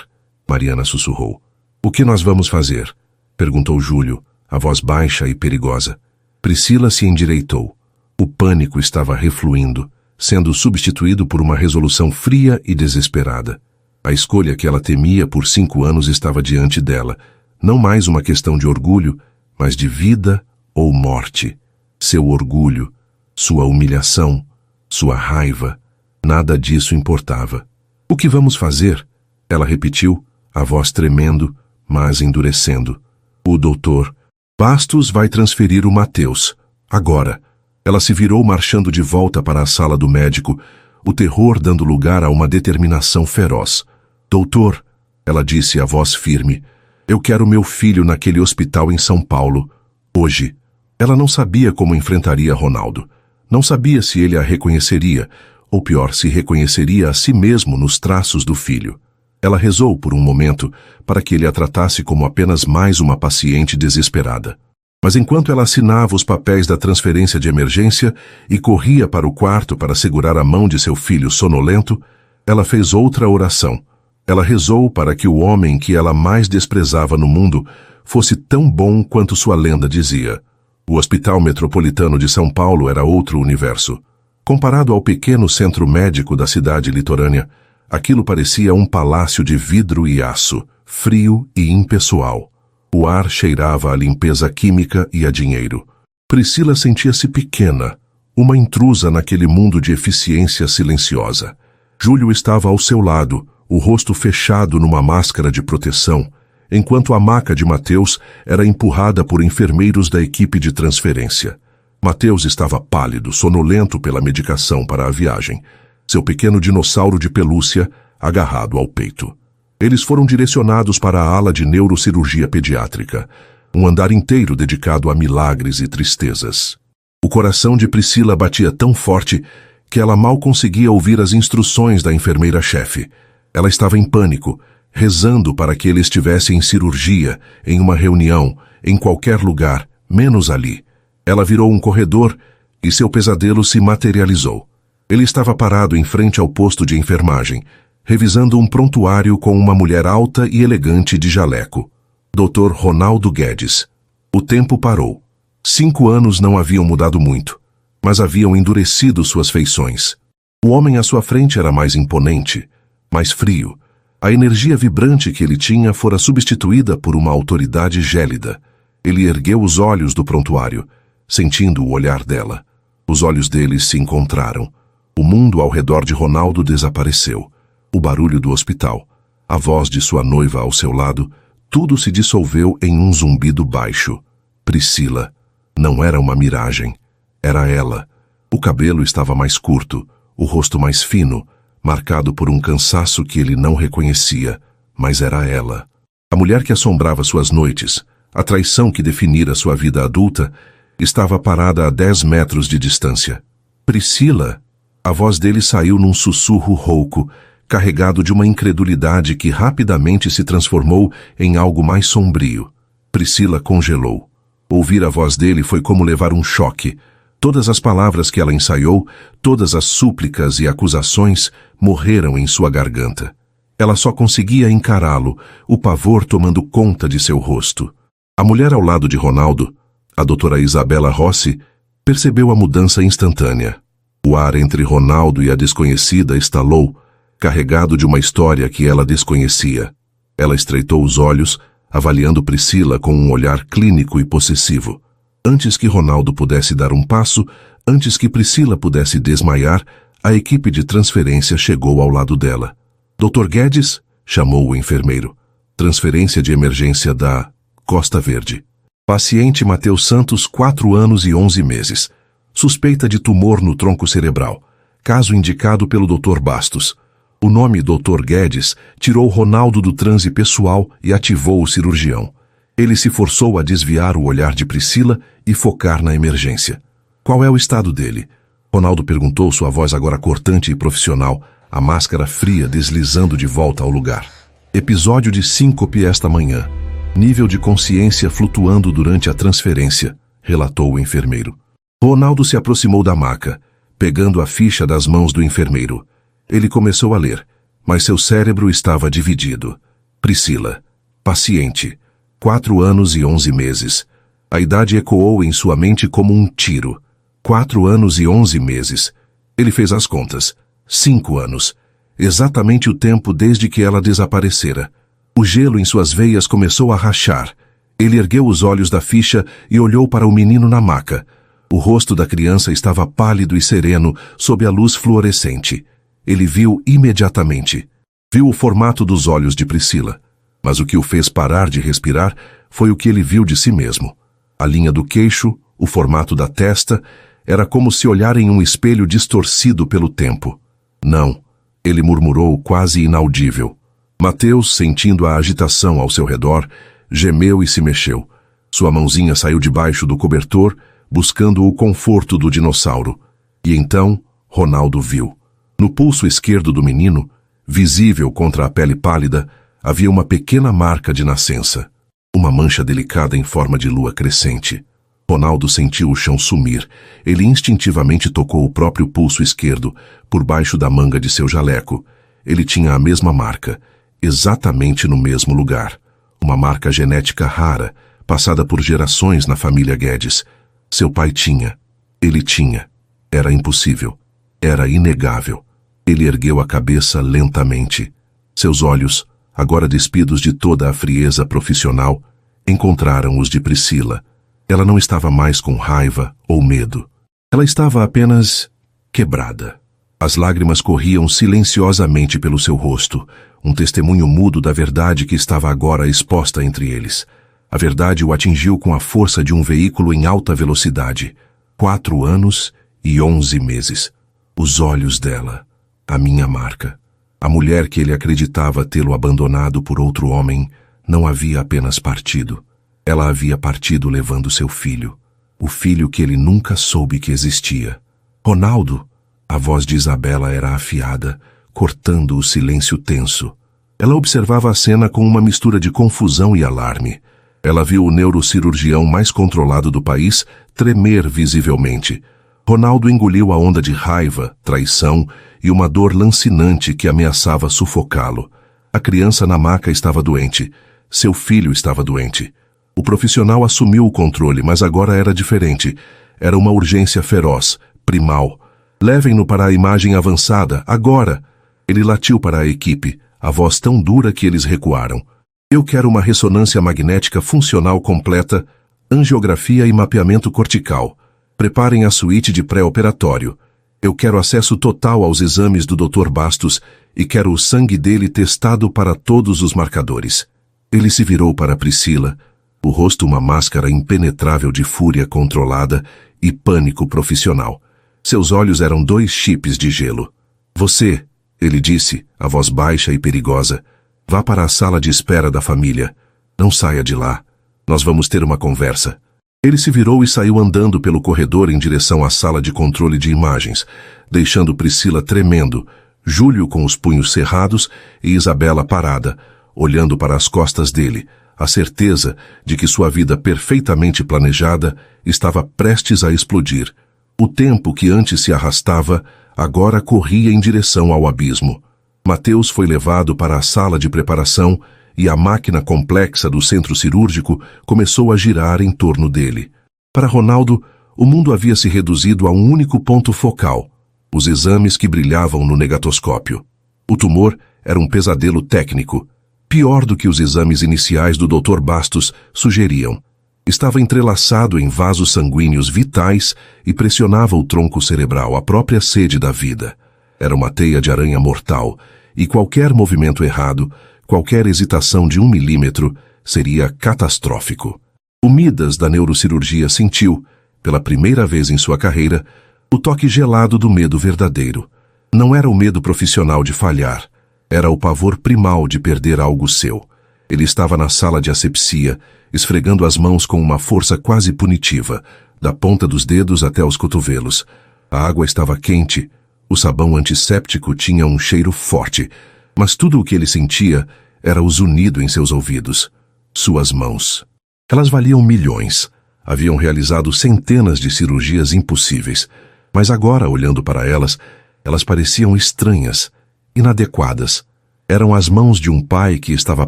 S1: Mariana sussurrou. O que nós vamos fazer? Perguntou Júlio, a voz baixa e perigosa. Priscila se endireitou. O pânico estava refluindo, sendo substituído por uma resolução fria e desesperada. A escolha que ela temia por 5 anos estava diante dela, não mais uma questão de orgulho, mas de vida ou morte. Seu orgulho, sua humilhação, sua raiva, nada disso importava. O que vamos fazer? Ela repetiu, a voz tremendo, mas endurecendo. O doutor Bastos vai transferir o Mateus. Agora. Ela se virou marchando de volta para a sala do médico, o terror dando lugar a uma determinação feroz. Doutor, ela disse a voz firme, eu quero meu filho naquele hospital em São Paulo. Hoje. Ela não sabia como enfrentaria Ronaldo. Não sabia se ele a reconheceria, ou pior, se reconheceria a si mesmo nos traços do filho. Ela rezou por um momento para que ele a tratasse como apenas mais uma paciente desesperada. Mas enquanto ela assinava os papéis da transferência de emergência e corria para o quarto para segurar a mão de seu filho sonolento, ela fez outra oração. Ela rezou para que o homem que ela mais desprezava no mundo fosse tão bom quanto sua lenda dizia. O Hospital Metropolitano de São Paulo era outro universo. Comparado ao pequeno centro médico da cidade litorânea, aquilo parecia um palácio de vidro e aço, frio e impessoal. O ar cheirava a limpeza química e a dinheiro. Priscila sentia-se pequena, uma intrusa naquele mundo de eficiência silenciosa. Júlio estava ao seu lado, o rosto fechado numa máscara de proteção, enquanto a maca de Mateus era empurrada por enfermeiros da equipe de transferência. Mateus estava pálido, sonolento pela medicação para a viagem, seu pequeno dinossauro de pelúcia agarrado ao peito. Eles foram direcionados para a ala de neurocirurgia pediátrica, um andar inteiro dedicado a milagres e tristezas. O coração de Priscila batia tão forte que ela mal conseguia ouvir as instruções da enfermeira-chefe. Ela estava em pânico, rezando para que ele estivesse em cirurgia, em uma reunião, em qualquer lugar, menos ali. Ela virou um corredor e seu pesadelo se materializou. Ele estava parado em frente ao posto de enfermagem, revisando um prontuário com uma mulher alta e elegante de jaleco. Dr. Ronaldo Guedes. O tempo parou. 5 anos não haviam mudado muito, mas haviam endurecido suas feições. O homem à sua frente era mais imponente, mais frio. A energia vibrante que ele tinha fora substituída por uma autoridade gélida. Ele ergueu os olhos do prontuário, sentindo o olhar dela. Os olhos deles se encontraram. O mundo ao redor de Ronaldo desapareceu. O barulho do hospital, a voz de sua noiva ao seu lado, tudo se dissolveu em um zumbido baixo. Priscila. Não era uma miragem. Era ela. O cabelo estava mais curto, o rosto mais fino, marcado por um cansaço que ele não reconhecia, mas era ela. A mulher que assombrava suas noites, a traição que definira sua vida adulta, estava parada a 10 metros de distância. Priscila. A voz dele saiu num sussurro rouco, carregado de uma incredulidade que rapidamente se transformou em algo mais sombrio. Priscila congelou. Ouvir a voz dele foi como levar um choque. Todas as palavras que ela ensaiou, todas as súplicas e acusações, morreram em sua garganta. Ela só conseguia encará-lo, o pavor tomando conta de seu rosto. A mulher ao lado de Ronaldo, a doutora Isabela Rossi, percebeu a mudança instantânea. O ar entre Ronaldo e a desconhecida estalou, carregado de uma história que ela desconhecia. Ela estreitou os olhos, avaliando Priscila com um olhar clínico e possessivo. Antes que Ronaldo pudesse dar um passo, antes que Priscila pudesse desmaiar, a equipe de transferência chegou ao lado dela. Dr. Guedes, chamou o enfermeiro. Transferência de emergência da Costa Verde. Paciente Mateus Santos, 4 anos e 11 meses. Suspeita de tumor no tronco cerebral. Caso indicado pelo Dr. Bastos. O nome Dr. Guedes tirou Ronaldo do transe pessoal e ativou o cirurgião. Ele se forçou a desviar o olhar de Priscila e focar na emergência. Qual é o estado dele? Ronaldo perguntou, sua voz agora cortante e profissional, a máscara fria deslizando de volta ao lugar. Episódio de síncope esta manhã. Nível de consciência flutuando durante a transferência, relatou o enfermeiro. Ronaldo se aproximou da maca, pegando a ficha das mãos do enfermeiro. Ele começou a ler, mas seu cérebro estava dividido. Priscila. Paciente. 4 anos e 11 meses. A idade ecoou em sua mente como um tiro. 4 anos e 11 meses. Ele fez as contas. 5 anos. exatamente o tempo desde que ela desaparecera. O gelo em suas veias começou a rachar. Ele ergueu os olhos da ficha e olhou para o menino na maca. O rosto da criança estava pálido e sereno sob a luz fluorescente. Ele viu imediatamente. Viu o formato dos olhos de Priscila. Mas o que o fez parar de respirar foi o que ele viu de si mesmo. A linha do queixo, o formato da testa, era como se olhar em um espelho distorcido pelo tempo. Não, ele murmurou quase inaudível. Mateus, sentindo a agitação ao seu redor, gemeu e se mexeu. Sua mãozinha saiu debaixo do cobertor, buscando o conforto do dinossauro. E então, Ronaldo viu. No pulso esquerdo do menino, visível contra a pele pálida, havia uma pequena marca de nascença. Uma mancha delicada em forma de lua crescente. Ronaldo sentiu o chão sumir. Ele instintivamente tocou o próprio pulso esquerdo, por baixo da manga de seu jaleco. Ele tinha a mesma marca, exatamente no mesmo lugar. Uma marca genética rara, passada por gerações na família Guedes. Seu pai tinha. Ele tinha. Era impossível. Era inegável. Ele ergueu a cabeça lentamente. Seus olhos, agora despidos de toda a frieza profissional, encontraram os de Priscila. Ela não estava mais com raiva ou medo. Ela estava apenas quebrada. As lágrimas corriam silenciosamente pelo seu rosto, um testemunho mudo da verdade que estava agora exposta entre eles. A verdade o atingiu com a força de um veículo em alta velocidade. 4 anos e 11 meses. Os olhos dela, a minha marca. A mulher que ele acreditava tê-lo abandonado por outro homem não havia apenas partido. Ela havia partido levando seu filho. O filho que ele nunca soube que existia. Ronaldo! A voz de Isabela era afiada, cortando o silêncio tenso. Ela observava a cena com uma mistura de confusão e alarme. Ela viu o neurocirurgião mais controlado do país tremer visivelmente. Ronaldo engoliu a onda de raiva, traição e uma dor lancinante que ameaçava sufocá-lo. A criança na maca estava doente. Seu filho estava doente. O profissional assumiu o controle, mas agora era diferente. Era uma urgência feroz, primal. Levem-no para a imagem avançada, agora! Ele latiu para a equipe, a voz tão dura que eles recuaram. Eu quero uma ressonância magnética funcional completa, angiografia e mapeamento cortical. Preparem a suíte de pré-operatório. Eu quero acesso total aos exames do Dr. Bastos e quero o sangue dele testado para todos os marcadores. Ele se virou para Priscila, o rosto uma máscara impenetrável de fúria controlada e pânico profissional. Seus olhos eram 2 chips de gelo. Você, ele disse, a voz baixa e perigosa, vá para a sala de espera da família. Não saia de lá. Nós vamos ter uma conversa. Ele se virou e saiu andando pelo corredor em direção à sala de controle de imagens, deixando Priscila tremendo, Júlio com os punhos cerrados e Isabela parada, olhando para as costas dele, a certeza de que sua vida perfeitamente planejada estava prestes a explodir. O tempo que antes se arrastava, agora corria em direção ao abismo. Mateus foi levado para a sala de preparação e a máquina complexa do centro cirúrgico começou a girar em torno dele. Para Ronaldo, o mundo havia se reduzido a um único ponto focal, os exames que brilhavam no negatoscópio. O tumor era um pesadelo técnico, pior do que os exames iniciais do Dr. Bastos sugeriam. Estava entrelaçado em vasos sanguíneos vitais e pressionava o tronco cerebral, a própria sede da vida. Era uma teia de aranha mortal, e qualquer movimento errado, qualquer hesitação de 1 milímetro, seria catastrófico. O Midas da neurocirurgia sentiu, pela primeira vez em sua carreira, o toque gelado do medo verdadeiro. Não era o medo profissional de falhar, era o pavor primal de perder algo seu. Ele estava na sala de asepsia, esfregando as mãos com uma força quase punitiva, da ponta dos dedos até os cotovelos. A água estava quente, o sabão antisséptico tinha um cheiro forte, mas tudo o que ele sentia era o zunido em seus ouvidos. Suas mãos. Elas valiam milhões. Haviam realizado centenas de cirurgias impossíveis, mas agora, olhando para elas, elas pareciam estranhas, inadequadas. Eram as mãos de um pai que estava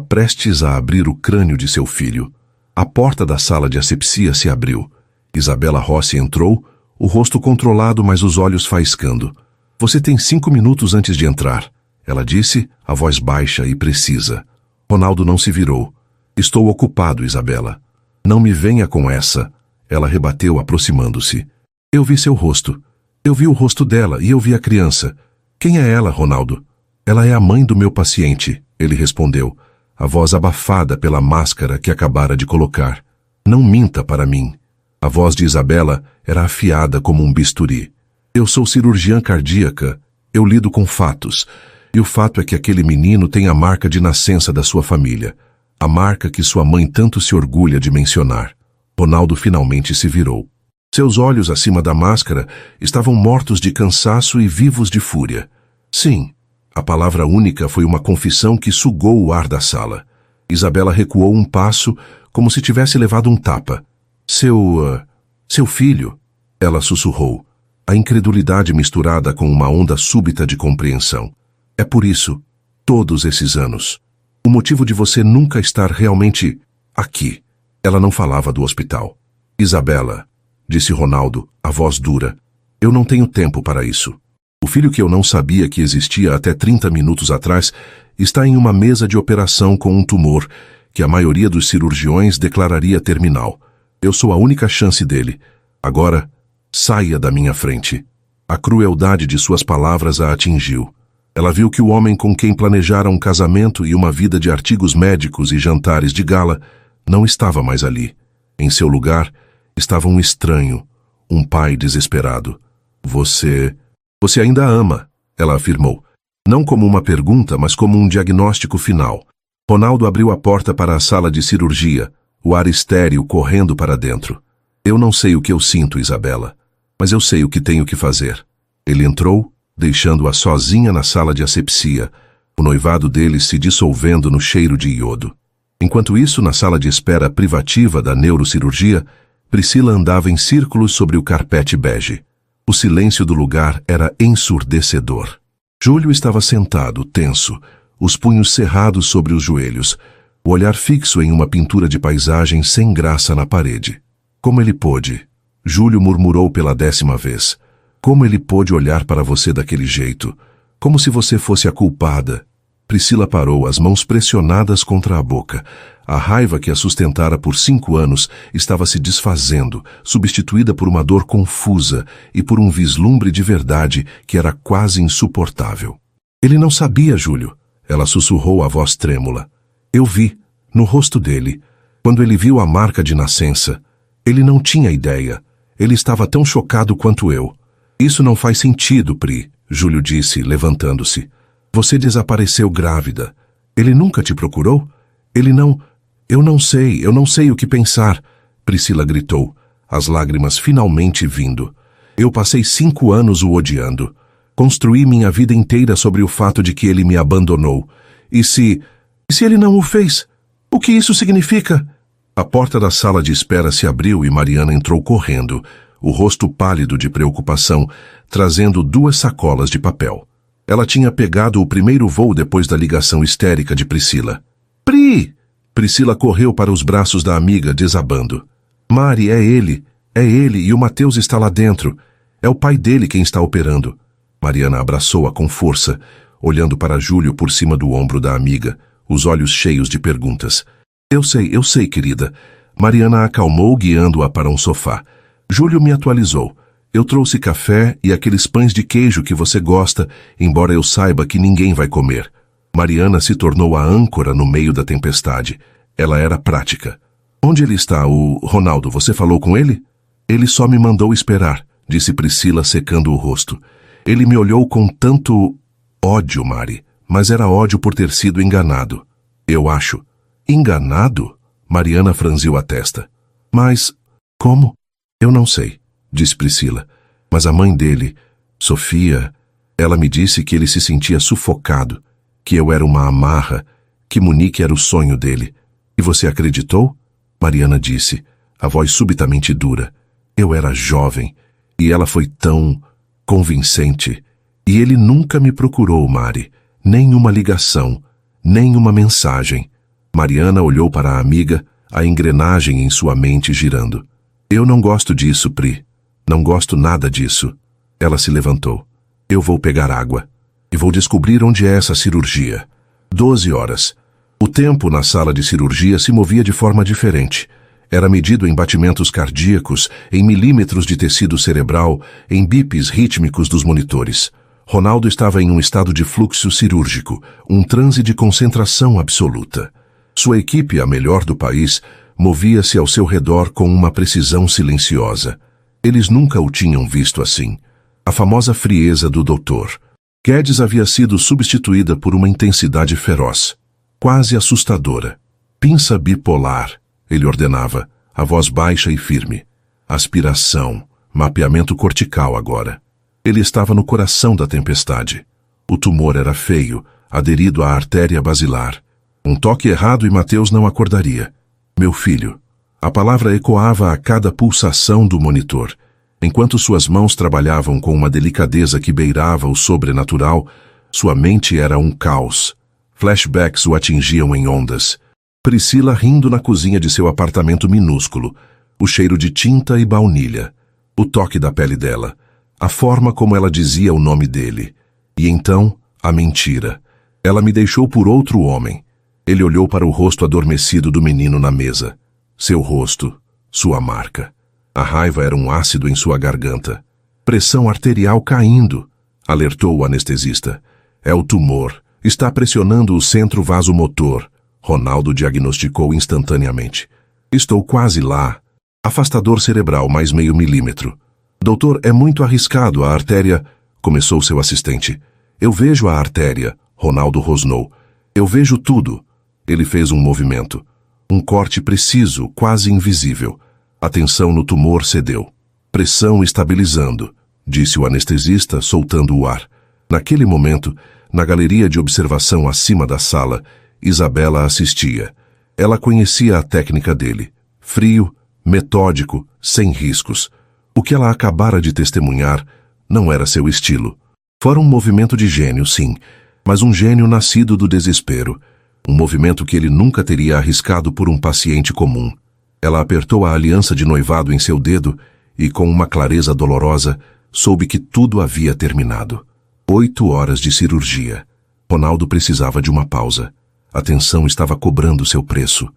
S1: prestes a abrir o crânio de seu filho. A porta da sala de asepsia se abriu. Isabela Rossi entrou, o rosto controlado, mas os olhos faiscando. Você tem 5 minutos antes de entrar. ela disse, a voz baixa e precisa. Ronaldo não se virou. Estou ocupado, Isabela. Não me venha com essa. Ela rebateu, aproximando-se. Eu vi seu rosto. Eu vi o rosto dela e eu vi a criança. Quem é ela, Ronaldo? Ela é a mãe do meu paciente, ele respondeu, a voz abafada pela máscara que acabara de colocar. Não minta para mim. A voz de Isabela era afiada como um bisturi. Eu sou cirurgiã cardíaca. Eu lido com fatos. E o fato é que aquele menino tem a marca de nascença da sua família. A marca que sua mãe tanto se orgulha de mencionar. Ronaldo finalmente se virou. Seus olhos acima da máscara estavam mortos de cansaço e vivos de fúria. Sim, a palavra única foi uma confissão que sugou o ar da sala. Isabela recuou um passo, como se tivesse levado um tapa. Seu filho, ela sussurrou, a incredulidade misturada com uma onda súbita de compreensão. É por isso, todos esses anos. O motivo de você nunca estar realmente aqui. Ela não falava do hospital. Isabela, disse Ronaldo, a voz dura, eu não tenho tempo para isso. O filho que eu não sabia que existia até 30 minutos atrás está em uma mesa de operação com um tumor que a maioria dos cirurgiões declararia terminal. Eu sou a única chance dele. Agora, saia da minha frente. A crueldade de suas palavras a atingiu. Ela viu que o homem com quem planejara um casamento e uma vida de artigos médicos e jantares de gala não estava mais ali. Em seu lugar, estava um estranho, um pai desesperado. Você ainda a ama, ela afirmou. Não como uma pergunta, mas como um diagnóstico final. Ronaldo abriu a porta para a sala de cirurgia, o ar estéril correndo para dentro. Eu não sei o que eu sinto, Isabela, mas eu sei o que tenho que fazer. Ele entrou, deixando-a sozinha na sala de asepsia, o noivado dele se dissolvendo no cheiro de iodo. Enquanto isso, na sala de espera privativa da neurocirurgia, Priscila andava em círculos sobre o carpete bege. O silêncio do lugar era ensurdecedor. Júlio estava sentado, tenso, os punhos cerrados sobre os joelhos, o olhar fixo em uma pintura de paisagem sem graça na parede. Como ele pôde? Júlio murmurou pela 10ª vez. Como ele pôde olhar para você daquele jeito? Como se você fosse a culpada. Priscila parou, as mãos pressionadas contra a boca. A raiva que a sustentara por 5 anos estava se desfazendo, substituída por uma dor confusa e por um vislumbre de verdade que era quase insuportável. Ele não sabia, Júlio. Ela sussurrou a voz trêmula. Eu vi, no rosto dele, quando ele viu a marca de nascença. Ele não tinha ideia. Ele estava tão chocado quanto eu. Isso não faz sentido, Pri, Júlio disse, levantando-se. Você desapareceu grávida. Ele nunca te procurou? Ele não... Eu não sei o que pensar, Priscila gritou, as lágrimas finalmente vindo. Eu passei 5 anos o odiando. Construí minha vida inteira sobre o fato de que ele me abandonou. E se ele não o fez? O que isso significa? A porta da sala de espera se abriu e Mariana entrou correndo, o rosto pálido de preocupação, trazendo 2 sacolas de papel. Ela tinha pegado o primeiro voo depois da ligação histérica de Priscila. Pri! Priscila correu para os braços da amiga, desabando. Mari, é ele e o Mateus está lá dentro. É o pai dele quem está operando. Mariana abraçou-a com força, olhando para Júlio por cima do ombro da amiga, os olhos cheios de perguntas. Eu sei, querida. Mariana a acalmou, guiando-a para um sofá. Júlio me atualizou. Eu trouxe café e aqueles pães de queijo que você gosta, embora eu saiba que ninguém vai comer. Mariana se tornou a âncora no meio da tempestade. Ela era prática. Onde ele está, o Ronaldo? Você falou com ele? Ele só me mandou esperar, disse Priscila secando o rosto. Ele me olhou com tanto ódio, Mari, mas era ódio por ter sido enganado. Eu acho. Enganado? Mariana franziu a testa. Mas, como? Eu não sei, disse Priscila. Mas a mãe dele, Sofia, ela me disse que ele se sentia sufocado, que eu era uma amarra, que Monique era o sonho dele. E você acreditou? Mariana disse, a voz subitamente dura. Eu era jovem, e ela foi tão convincente. E ele nunca me procurou, Mari. Nem uma ligação, nem uma mensagem. Mariana olhou para a amiga, a engrenagem em sua mente girando. Eu não gosto disso, Pri. Não gosto nada disso. Ela se levantou. Eu vou pegar água. E vou descobrir onde é essa cirurgia. 12 horas. O tempo na sala de cirurgia se movia de forma diferente. Era medido em batimentos cardíacos, em milímetros de tecido cerebral, em bips rítmicos dos monitores. Ronaldo estava em um estado de fluxo cirúrgico, um transe de concentração absoluta. Sua equipe, a melhor do país, movia-se ao seu redor com uma precisão silenciosa. Eles nunca o tinham visto assim. A famosa frieza do doutor. Guedes havia sido substituída por uma intensidade feroz, quase assustadora. Pinça bipolar, ele ordenava, a voz baixa e firme. Aspiração, mapeamento cortical agora. Ele estava no coração da tempestade. O tumor era feio, aderido à artéria basilar. Um toque errado e Mateus não acordaria. Meu filho. A palavra ecoava a cada pulsação do monitor. Enquanto suas mãos trabalhavam com uma delicadeza que beirava o sobrenatural, sua mente era um caos. Flashbacks o atingiam em ondas. Priscila rindo na cozinha de seu apartamento minúsculo, o cheiro de tinta e baunilha, o toque da pele dela, a forma como ela dizia o nome dele. E então, a mentira. Ela me deixou por outro homem. Ele olhou para o rosto adormecido do menino na mesa. Seu rosto, sua marca. A raiva era um ácido em sua garganta. Pressão arterial caindo, alertou o anestesista. É o tumor. Está pressionando o centro vasomotor. Ronaldo diagnosticou instantaneamente. Estou quase lá. Afastador cerebral mais meio milímetro. Doutor, é muito arriscado a artéria... Começou seu assistente. Eu vejo a artéria, Ronaldo rosnou. Eu vejo tudo. Ele fez um movimento. Um corte preciso, quase invisível. A tensão no tumor cedeu. Pressão estabilizando, disse o anestesista, soltando o ar. Naquele momento, na galeria de observação acima da sala, Isabela assistia. Ela conhecia a técnica dele. Frio, metódico, sem riscos. O que ela acabara de testemunhar não era seu estilo. Fora um movimento de gênio, sim, mas um gênio nascido do desespero. Um movimento que ele nunca teria arriscado por um paciente comum. Ela apertou a aliança de noivado em seu dedo e, com uma clareza dolorosa, soube que tudo havia terminado. 8 horas de cirurgia. Ronaldo precisava de uma pausa. A tensão estava cobrando seu preço.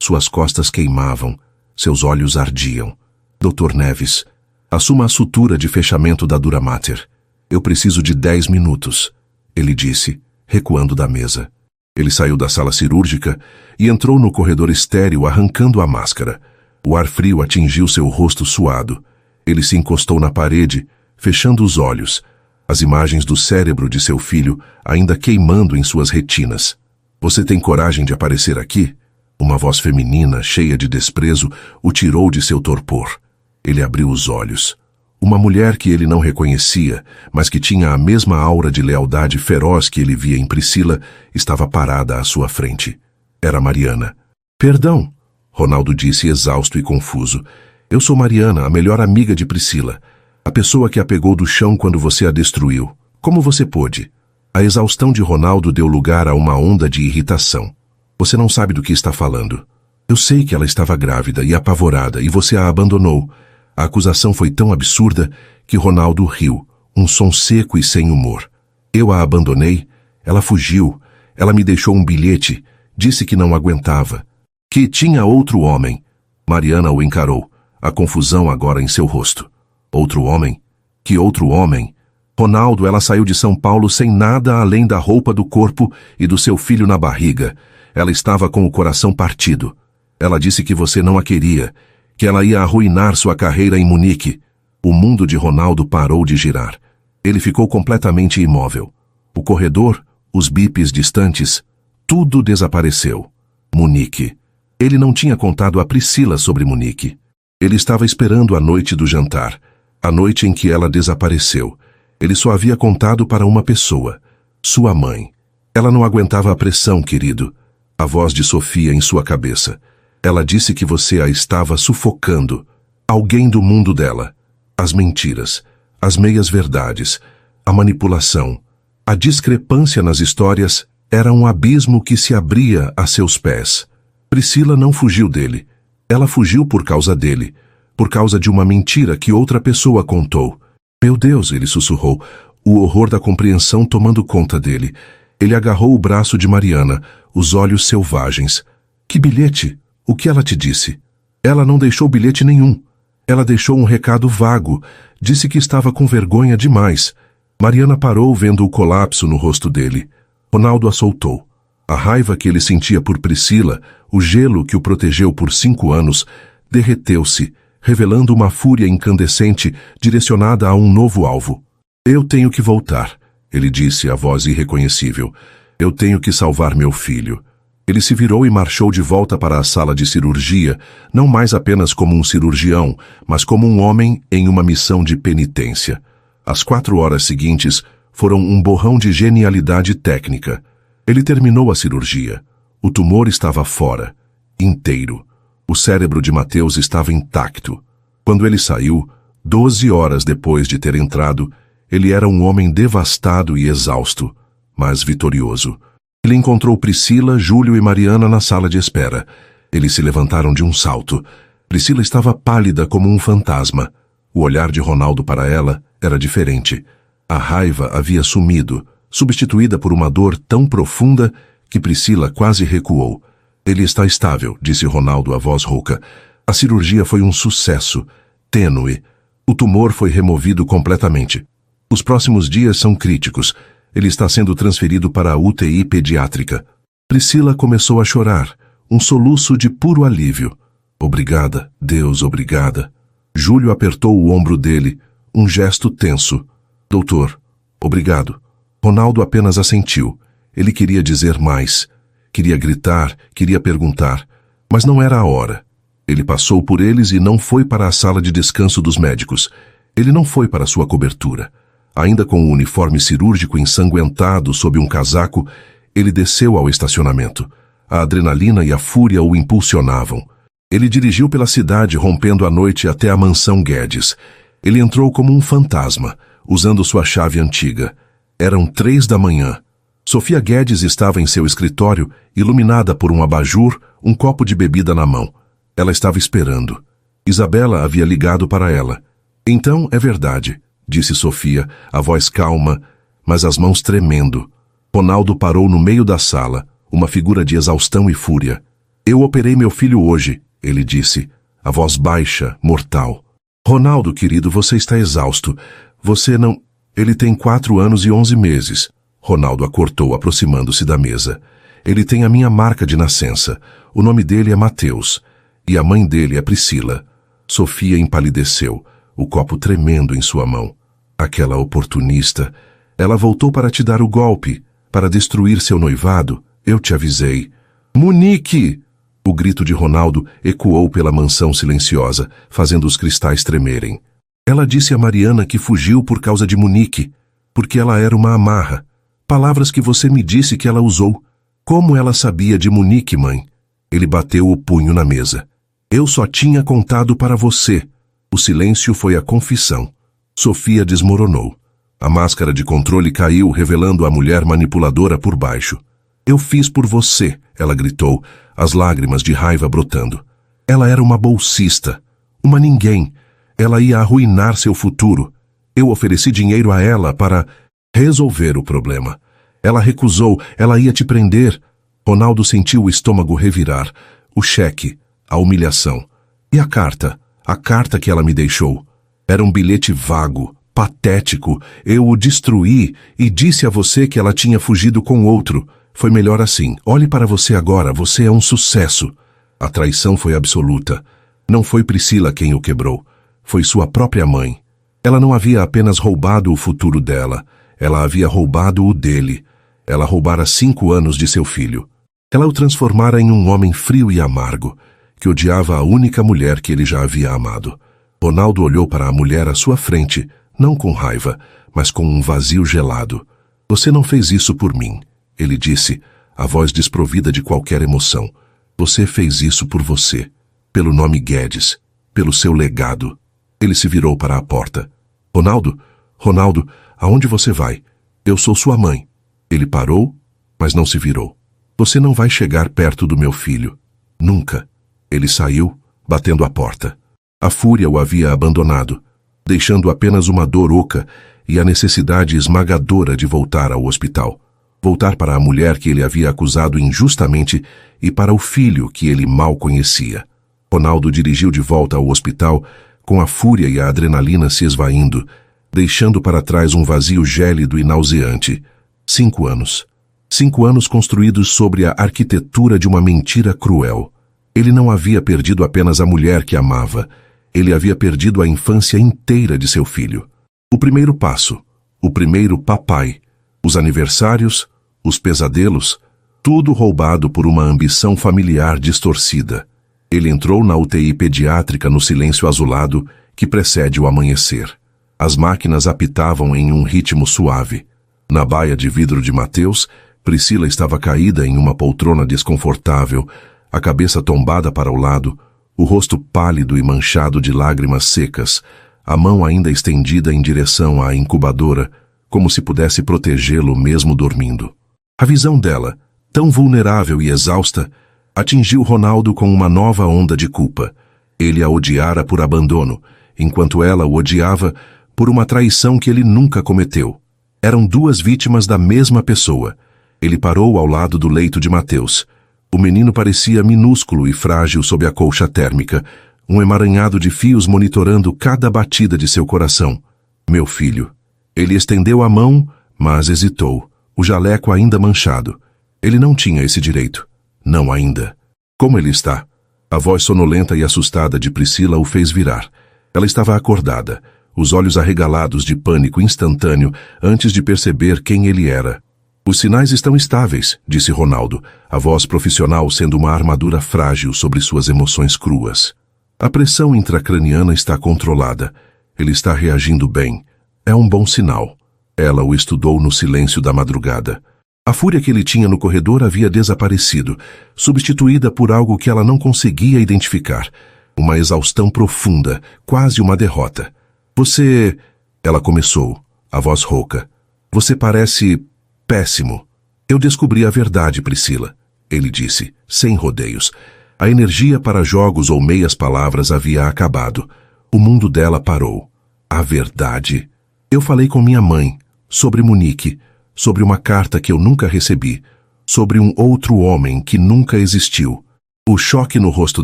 S1: Suas costas queimavam, seus olhos ardiam. Dr. Neves, assuma a sutura de fechamento da dura mater. Eu preciso de 10 minutos, ele disse, recuando da mesa. Ele saiu da sala cirúrgica e entrou no corredor estéril arrancando a máscara. O ar frio atingiu seu rosto suado. Ele se encostou na parede, fechando os olhos, as imagens do cérebro de seu filho ainda queimando em suas retinas. Você tem coragem de aparecer aqui? Uma voz feminina, cheia de desprezo, o tirou de seu torpor. Ele abriu os olhos. Uma mulher que ele não reconhecia, mas que tinha a mesma aura de lealdade feroz que ele via em Priscila, estava parada à sua frente. Era Mariana. Perdão, Ronaldo disse exausto e confuso. Eu sou Mariana, a melhor amiga de Priscila. A pessoa que a pegou do chão quando você a destruiu. Como você pôde? A exaustão de Ronaldo deu lugar a uma onda de irritação. Você não sabe do que está falando. Eu sei que ela estava grávida e apavorada e você a abandonou. A acusação foi tão absurda que Ronaldo riu, um som seco e sem humor. Eu a abandonei, ela fugiu, ela me deixou um bilhete, disse que não aguentava, que tinha outro homem. Mariana o encarou, a confusão agora em seu rosto. Outro homem? Que outro homem? Ronaldo, ela saiu de São Paulo sem nada além da roupa do corpo e do seu filho na barriga. Ela estava com o coração partido. Ela disse que você não a queria, que ela ia arruinar sua carreira em Munique. O mundo de Ronaldo parou de girar. Ele ficou completamente imóvel. O corredor, os bips distantes, tudo desapareceu. Munique. Ele não tinha contado a Priscila sobre Munique. Ele estava esperando a noite do jantar, a noite em que ela desapareceu. Ele só havia contado para uma pessoa, sua mãe. Ela não aguentava a pressão, querido. A voz de Sofia em sua cabeça. Ela disse que você a estava sufocando. Alguém do mundo dela. As mentiras, as meias-verdades, a manipulação, a discrepância nas histórias era um abismo que se abria a seus pés. Priscila não fugiu dele. Ela fugiu por causa dele, por causa de uma mentira que outra pessoa contou. Meu Deus, ele sussurrou, o horror da compreensão tomando conta dele. Ele agarrou o braço de Mariana, os olhos selvagens. Que bilhete? O que ela te disse? Ela não deixou bilhete nenhum. Ela deixou um recado vago. Disse que estava com vergonha demais. Mariana parou vendo o colapso no rosto dele. Ronaldo a soltou. A raiva que ele sentia por Priscila, o gelo que o protegeu por 5 anos, derreteu-se, revelando uma fúria incandescente direcionada a um novo alvo. Eu tenho que voltar, ele disse, a voz irreconhecível. Eu tenho que salvar meu filho. Ele se virou e marchou de volta para a sala de cirurgia, não mais apenas como um cirurgião, mas como um homem em uma missão de penitência. As 4 horas seguintes foram um borrão de genialidade técnica. Ele terminou a cirurgia. O tumor estava fora, inteiro. O cérebro de Mateus estava intacto. Quando ele saiu, 12 horas depois de ter entrado, ele era um homem devastado e exausto, mas vitorioso. Ele encontrou Priscila, Júlio e Mariana na sala de espera. Eles se levantaram de um salto. Priscila estava pálida como um fantasma. O olhar de Ronaldo para ela era diferente. A raiva havia sumido, substituída por uma dor tão profunda que Priscila quase recuou. Ele está estável, disse Ronaldo, a voz rouca. A cirurgia foi um sucesso, tênue. O tumor foi removido completamente. Os próximos dias são críticos. Ele está sendo transferido para a UTI pediátrica. Priscila começou a chorar, um soluço de puro alívio. Obrigada, Deus, obrigada. Júlio apertou o ombro dele, um gesto tenso. Doutor, obrigado. Ronaldo apenas assentiu. Ele queria dizer mais. Queria gritar, queria perguntar. Mas não era a hora. Ele passou por eles e não foi para a sala de descanso dos médicos. Ele não foi para sua cobertura. Ainda com o uniforme cirúrgico ensanguentado sob um casaco, ele desceu ao estacionamento. A adrenalina e a fúria o impulsionavam. Ele dirigiu pela cidade, rompendo a noite até a mansão Guedes. Ele entrou como um fantasma, usando sua chave antiga. Eram 3 da manhã. Sofia Guedes estava em seu escritório, iluminada por um abajur, um copo de bebida na mão. Ela estava esperando. Isabela havia ligado para ela. Então é verdade, disse Sofia, a voz calma, mas as mãos tremendo. Ronaldo parou no meio da sala, uma figura de exaustão e fúria. Eu operei meu filho hoje, ele disse, a voz baixa, mortal. Ronaldo, querido, você está exausto. Você não... Ele tem 4 anos e 11 meses. Ronaldo a cortou, aproximando-se da mesa. Ele tem a minha marca de nascença. O nome dele é Mateus. E a mãe dele é Priscila. Sofia empalideceu, o copo tremendo em sua mão. Aquela oportunista. Ela voltou para te dar o golpe, para destruir seu noivado. Eu te avisei. Munique! O grito de Ronaldo ecoou pela mansão silenciosa, fazendo os cristais tremerem. Ela disse a Mariana que fugiu por causa de Munique, porque ela era uma amarra. Palavras que você me disse que ela usou. Como ela sabia de Munique, mãe? Ele bateu o punho na mesa. Eu só tinha contado para você. O silêncio foi a confissão. Sofia desmoronou. A máscara de controle caiu, revelando a mulher manipuladora por baixo. Eu fiz por você, ela gritou, as lágrimas de raiva brotando. Ela era uma bolsista, uma ninguém. Ela ia arruinar seu futuro. Eu ofereci dinheiro a ela para resolver o problema. Ela recusou, ela ia te prender. Ronaldo sentiu o estômago revirar. O cheque, a humilhação. E a carta que ela me deixou. Era um bilhete vago, patético. Eu o destruí e disse a você que ela tinha fugido com outro. Foi melhor assim. Olhe para você agora, você é um sucesso. A traição foi absoluta. Não foi Priscila quem o quebrou. Foi sua própria mãe. Ela não havia apenas roubado o futuro dela. Ela havia roubado o dele. Ela roubara 5 anos de seu filho. Ela o transformara em um homem frio e amargo, que odiava a única mulher que ele já havia amado. Ronaldo olhou para a mulher à sua frente, não com raiva, mas com um vazio gelado. Você não fez isso por mim, ele disse, a voz desprovida de qualquer emoção. Você fez isso por você, pelo nome Guedes, pelo seu legado. Ele se virou para a porta. Ronaldo, aonde você vai? Eu sou sua mãe. Ele parou, mas não se virou. Você não vai chegar perto do meu filho. Nunca. Ele saiu, batendo a porta. A fúria o havia abandonado, deixando apenas uma dor oca e a necessidade esmagadora de voltar ao hospital. Voltar para a mulher que ele havia acusado injustamente e para o filho que ele mal conhecia. Ronaldo dirigiu de volta ao hospital com a fúria e a adrenalina se esvaindo, deixando para trás um vazio gélido e nauseante. 5 anos. 5 anos construídos sobre a arquitetura de uma mentira cruel. Ele não havia perdido apenas a mulher que amava. Ele havia perdido a infância inteira de seu filho. O primeiro passo, o primeiro papai, os aniversários, os pesadelos, tudo roubado por uma ambição familiar distorcida. Ele entrou na UTI pediátrica no silêncio azulado que precede o amanhecer. As máquinas apitavam em um ritmo suave. Na baia de vidro de Mateus, Priscila estava caída em uma poltrona desconfortável, a cabeça tombada para o lado, o rosto pálido e manchado de lágrimas secas, a mão ainda estendida em direção à incubadora, como se pudesse protegê-lo mesmo dormindo. A visão dela, tão vulnerável e exausta, atingiu Ronaldo com uma nova onda de culpa. Ele a odiara por abandono, enquanto ela o odiava por uma traição que ele nunca cometeu. Eram 2 vítimas da mesma pessoa. Ele parou ao lado do leito de Mateus. O menino parecia minúsculo e frágil sob a colcha térmica, um emaranhado de fios monitorando cada batida de seu coração. Meu filho. Ele estendeu a mão, mas hesitou, o jaleco ainda manchado. Ele não tinha esse direito. Não ainda. Como ele está? A voz sonolenta e assustada de Priscila o fez virar. Ela estava acordada, os olhos arregalados de pânico instantâneo antes de perceber quem ele era. Os sinais estão estáveis, disse Ronaldo, a voz profissional sendo uma armadura frágil sobre suas emoções cruas. A pressão intracraniana está controlada. Ele está reagindo bem. É um bom sinal. Ela o estudou no silêncio da madrugada. A fúria que ele tinha no corredor havia desaparecido, substituída por algo que ela não conseguia identificar. Uma exaustão profunda, quase uma derrota. Você... Ela começou, a voz rouca. Você parece... péssimo. Eu descobri a verdade, Priscila. Ele disse, sem rodeios. A energia para jogos ou meias palavras havia acabado. O mundo dela parou. A verdade. Eu falei com minha mãe, sobre Monique, sobre uma carta que eu nunca recebi, sobre um outro homem que nunca existiu. O choque no rosto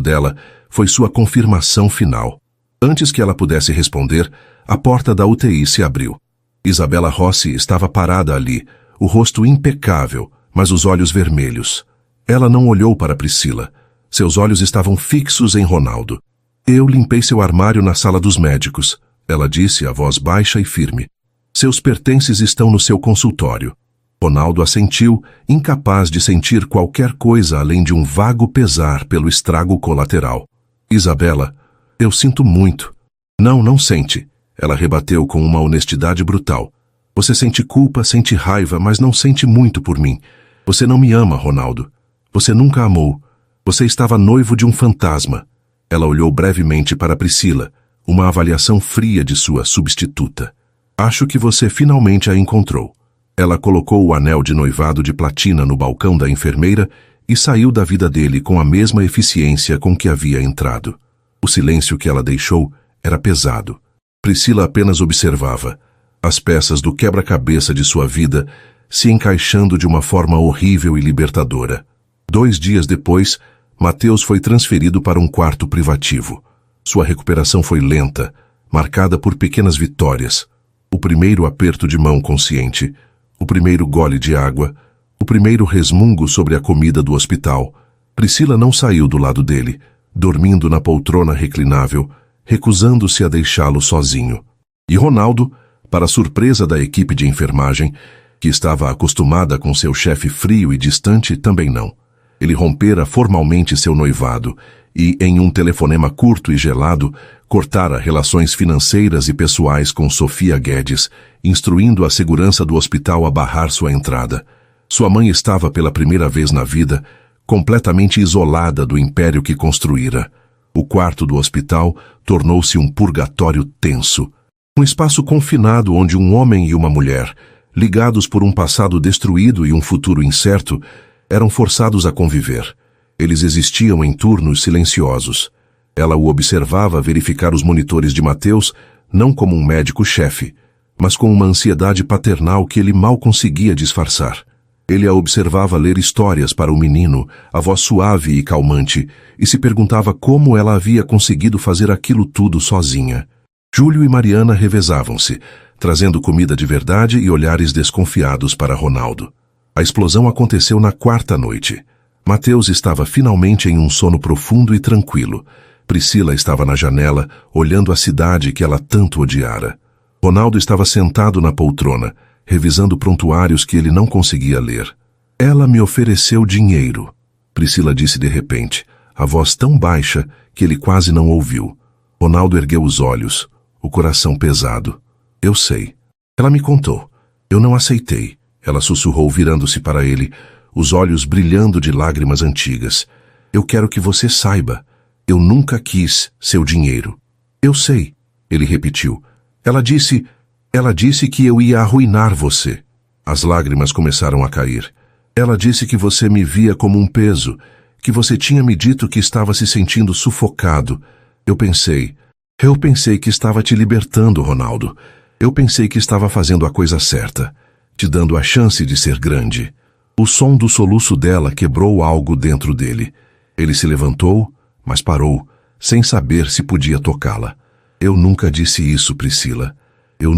S1: dela foi sua confirmação final. Antes que ela pudesse responder, a porta da UTI se abriu. Isabela Rossi estava parada ali, o rosto impecável, mas os olhos vermelhos. Ela não olhou para Priscila. Seus olhos estavam fixos em Ronaldo. Eu limpei seu armário na sala dos médicos, ela disse, a voz baixa e firme. Seus pertences estão no seu consultório. Ronaldo assentiu, incapaz de sentir qualquer coisa além de um vago pesar pelo estrago colateral. Isabela, eu sinto muito. Não, não sente. Ela rebateu com uma honestidade brutal. Você sente culpa, sente raiva, mas não sente muito por mim. Você não me ama, Ronaldo. Você nunca amou. Você estava noivo de um fantasma. Ela olhou brevemente para Priscila, uma avaliação fria de sua substituta. Acho que você finalmente a encontrou. Ela colocou o anel de noivado de platina no balcão da enfermeira e saiu da vida dele com a mesma eficiência com que havia entrado. O silêncio que ela deixou era pesado. Priscila apenas observava, as peças do quebra-cabeça de sua vida se encaixando de uma forma horrível e libertadora. 2 dias depois, Mateus foi transferido para um quarto privativo. Sua recuperação foi lenta, marcada por pequenas vitórias. O primeiro aperto de mão consciente, o primeiro gole de água, o primeiro resmungo sobre a comida do hospital. Priscila não saiu do lado dele, dormindo na poltrona reclinável, recusando-se a deixá-lo sozinho. E Ronaldo, para surpresa da equipe de enfermagem, que estava acostumada com seu chefe frio e distante, também não. Ele rompera formalmente seu noivado e, em um telefonema curto e gelado, cortara relações financeiras e pessoais com Sofia Guedes, instruindo a segurança do hospital a barrar sua entrada. Sua mãe estava pela primeira vez na vida completamente isolada do império que construíra. O quarto do hospital tornou-se um purgatório tenso. Um espaço confinado onde um homem e uma mulher, ligados por um passado destruído e um futuro incerto, eram forçados a conviver. Eles existiam em turnos silenciosos. Ela o observava verificar os monitores de Mateus, não como um médico-chefe, mas com uma ansiedade paternal que ele mal conseguia disfarçar. Ele a observava ler histórias para o menino, a voz suave e calmante, e se perguntava como ela havia conseguido fazer aquilo tudo sozinha. Júlio e Mariana revezavam-se, trazendo comida de verdade e olhares desconfiados para Ronaldo. A explosão aconteceu na quarta noite. Mateus estava finalmente em um sono profundo e tranquilo. Priscila estava na janela, olhando a cidade que ela tanto odiara. Ronaldo estava sentado na poltrona, revisando prontuários que ele não conseguia ler. Ela me ofereceu dinheiro, Priscila disse de repente, a voz tão baixa que ele quase não ouviu. Ronaldo ergueu os olhos, o coração pesado. Eu sei. Ela me contou. Eu não aceitei. Ela sussurrou virando-se para ele, os olhos brilhando de lágrimas antigas. Eu quero que você saiba. Eu nunca quis seu dinheiro. Eu sei, ele repetiu. Ela disse que eu ia arruinar você. As lágrimas começaram a cair. Ela disse que você me via como um peso, que você tinha me dito que estava se sentindo sufocado. Eu pensei que estava te libertando, Ronaldo. Eu pensei que estava fazendo a coisa certa, te dando a chance de ser grande. O som do soluço dela quebrou algo dentro dele. Ele se levantou, mas parou, sem saber se podia tocá-la. Eu nunca disse isso, Priscila. Eu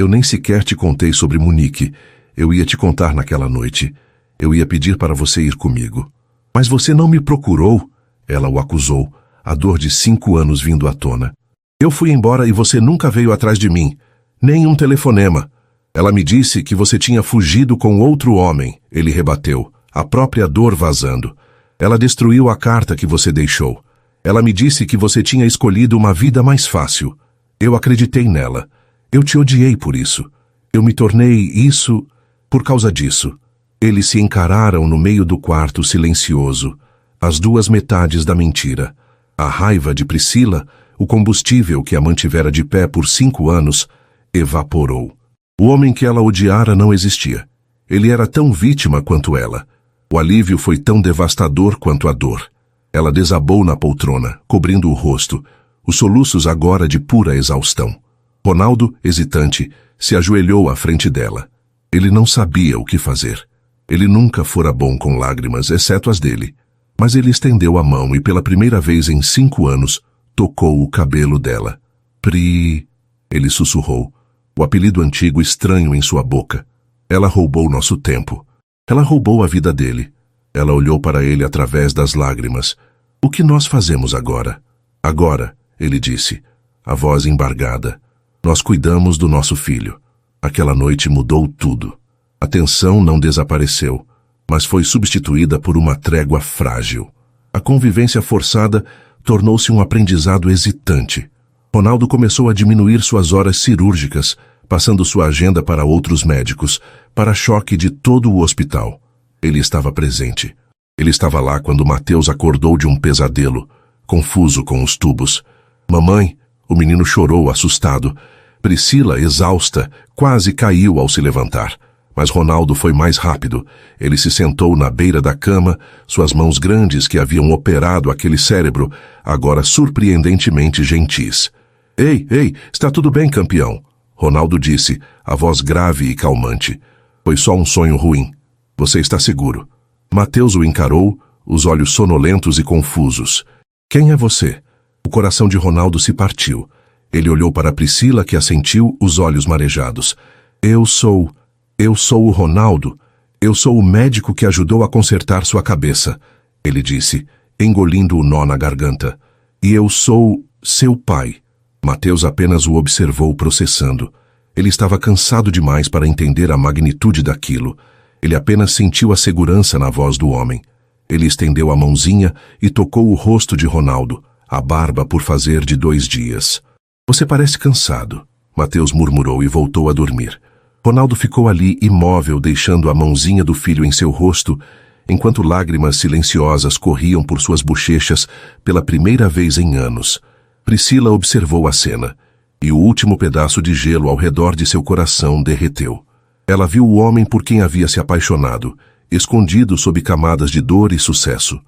S1: nem sequer te contei sobre Munique. Eu ia te contar naquela noite. Eu ia pedir para você ir comigo. Mas você não me procurou, ela o acusou, a dor de 5 anos vindo à tona. Eu fui embora e você nunca veio atrás de mim. Nem um telefonema. Ela me disse que você tinha fugido com outro homem, ele rebateu, a própria dor vazando. Ela destruiu a carta que você deixou. Ela me disse que você tinha escolhido uma vida mais fácil. Eu acreditei nela. Eu te odiei por isso. Eu me tornei isso por causa disso. Eles se encararam no meio do quarto silencioso, as duas metades da mentira. A raiva de Priscila, o combustível que a mantivera de pé por 5 anos, evaporou. O homem que ela odiara não existia. Ele era tão vítima quanto ela. O alívio foi tão devastador quanto a dor. Ela desabou na poltrona, cobrindo o rosto, os soluços agora de pura exaustão. Ronaldo, hesitante, se ajoelhou à frente dela. Ele não sabia o que fazer. Ele nunca fora bom com lágrimas, exceto as dele. Mas ele estendeu a mão e pela primeira vez em 5 anos, tocou o cabelo dela. Pri... Ele sussurrou, o apelido antigo estranho em sua boca. Ela roubou nosso tempo. Ela roubou a vida dele. Ela olhou para ele através das lágrimas. O que nós fazemos agora? Agora, ele disse, a voz embargada. Nós cuidamos do nosso filho. Aquela noite mudou tudo. A tensão não desapareceu, mas foi substituída por uma trégua frágil. A convivência forçada tornou-se um aprendizado hesitante. Ronaldo começou a diminuir suas horas cirúrgicas, passando sua agenda para outros médicos, para choque de todo o hospital. Ele estava presente. Ele estava lá quando Mateus acordou de um pesadelo, confuso com os tubos. Mamãe, o menino chorou assustado. Priscila, exausta, quase caiu ao se levantar. Mas Ronaldo foi mais rápido. Ele se sentou na beira da cama, suas mãos grandes que haviam operado aquele cérebro, agora surpreendentemente gentis. Ei, está tudo bem, campeão? Ronaldo disse, a voz grave e calmante. Foi só um sonho ruim. Você está seguro. Mateus o encarou, os olhos sonolentos e confusos. Quem é você? O coração de Ronaldo se partiu. Ele olhou para Priscila, que assentiu, os olhos marejados. Eu sou o Ronaldo. Eu sou o médico que ajudou a consertar sua cabeça, ele disse, engolindo o nó na garganta. E eu sou seu pai. Mateus apenas o observou processando. Ele estava cansado demais para entender a magnitude daquilo. Ele apenas sentiu a segurança na voz do homem. Ele estendeu a mãozinha e tocou o rosto de Ronaldo, a barba por fazer de 2 dias. Você parece cansado, Mateus murmurou e voltou a dormir. Ronaldo ficou ali imóvel, deixando a mãozinha do filho em seu rosto, enquanto lágrimas silenciosas corriam por suas bochechas pela primeira vez em anos. Priscila observou a cena, e o último pedaço de gelo ao redor de seu coração derreteu. Ela viu o homem por quem havia se apaixonado, escondido sob camadas de dor e sucesso.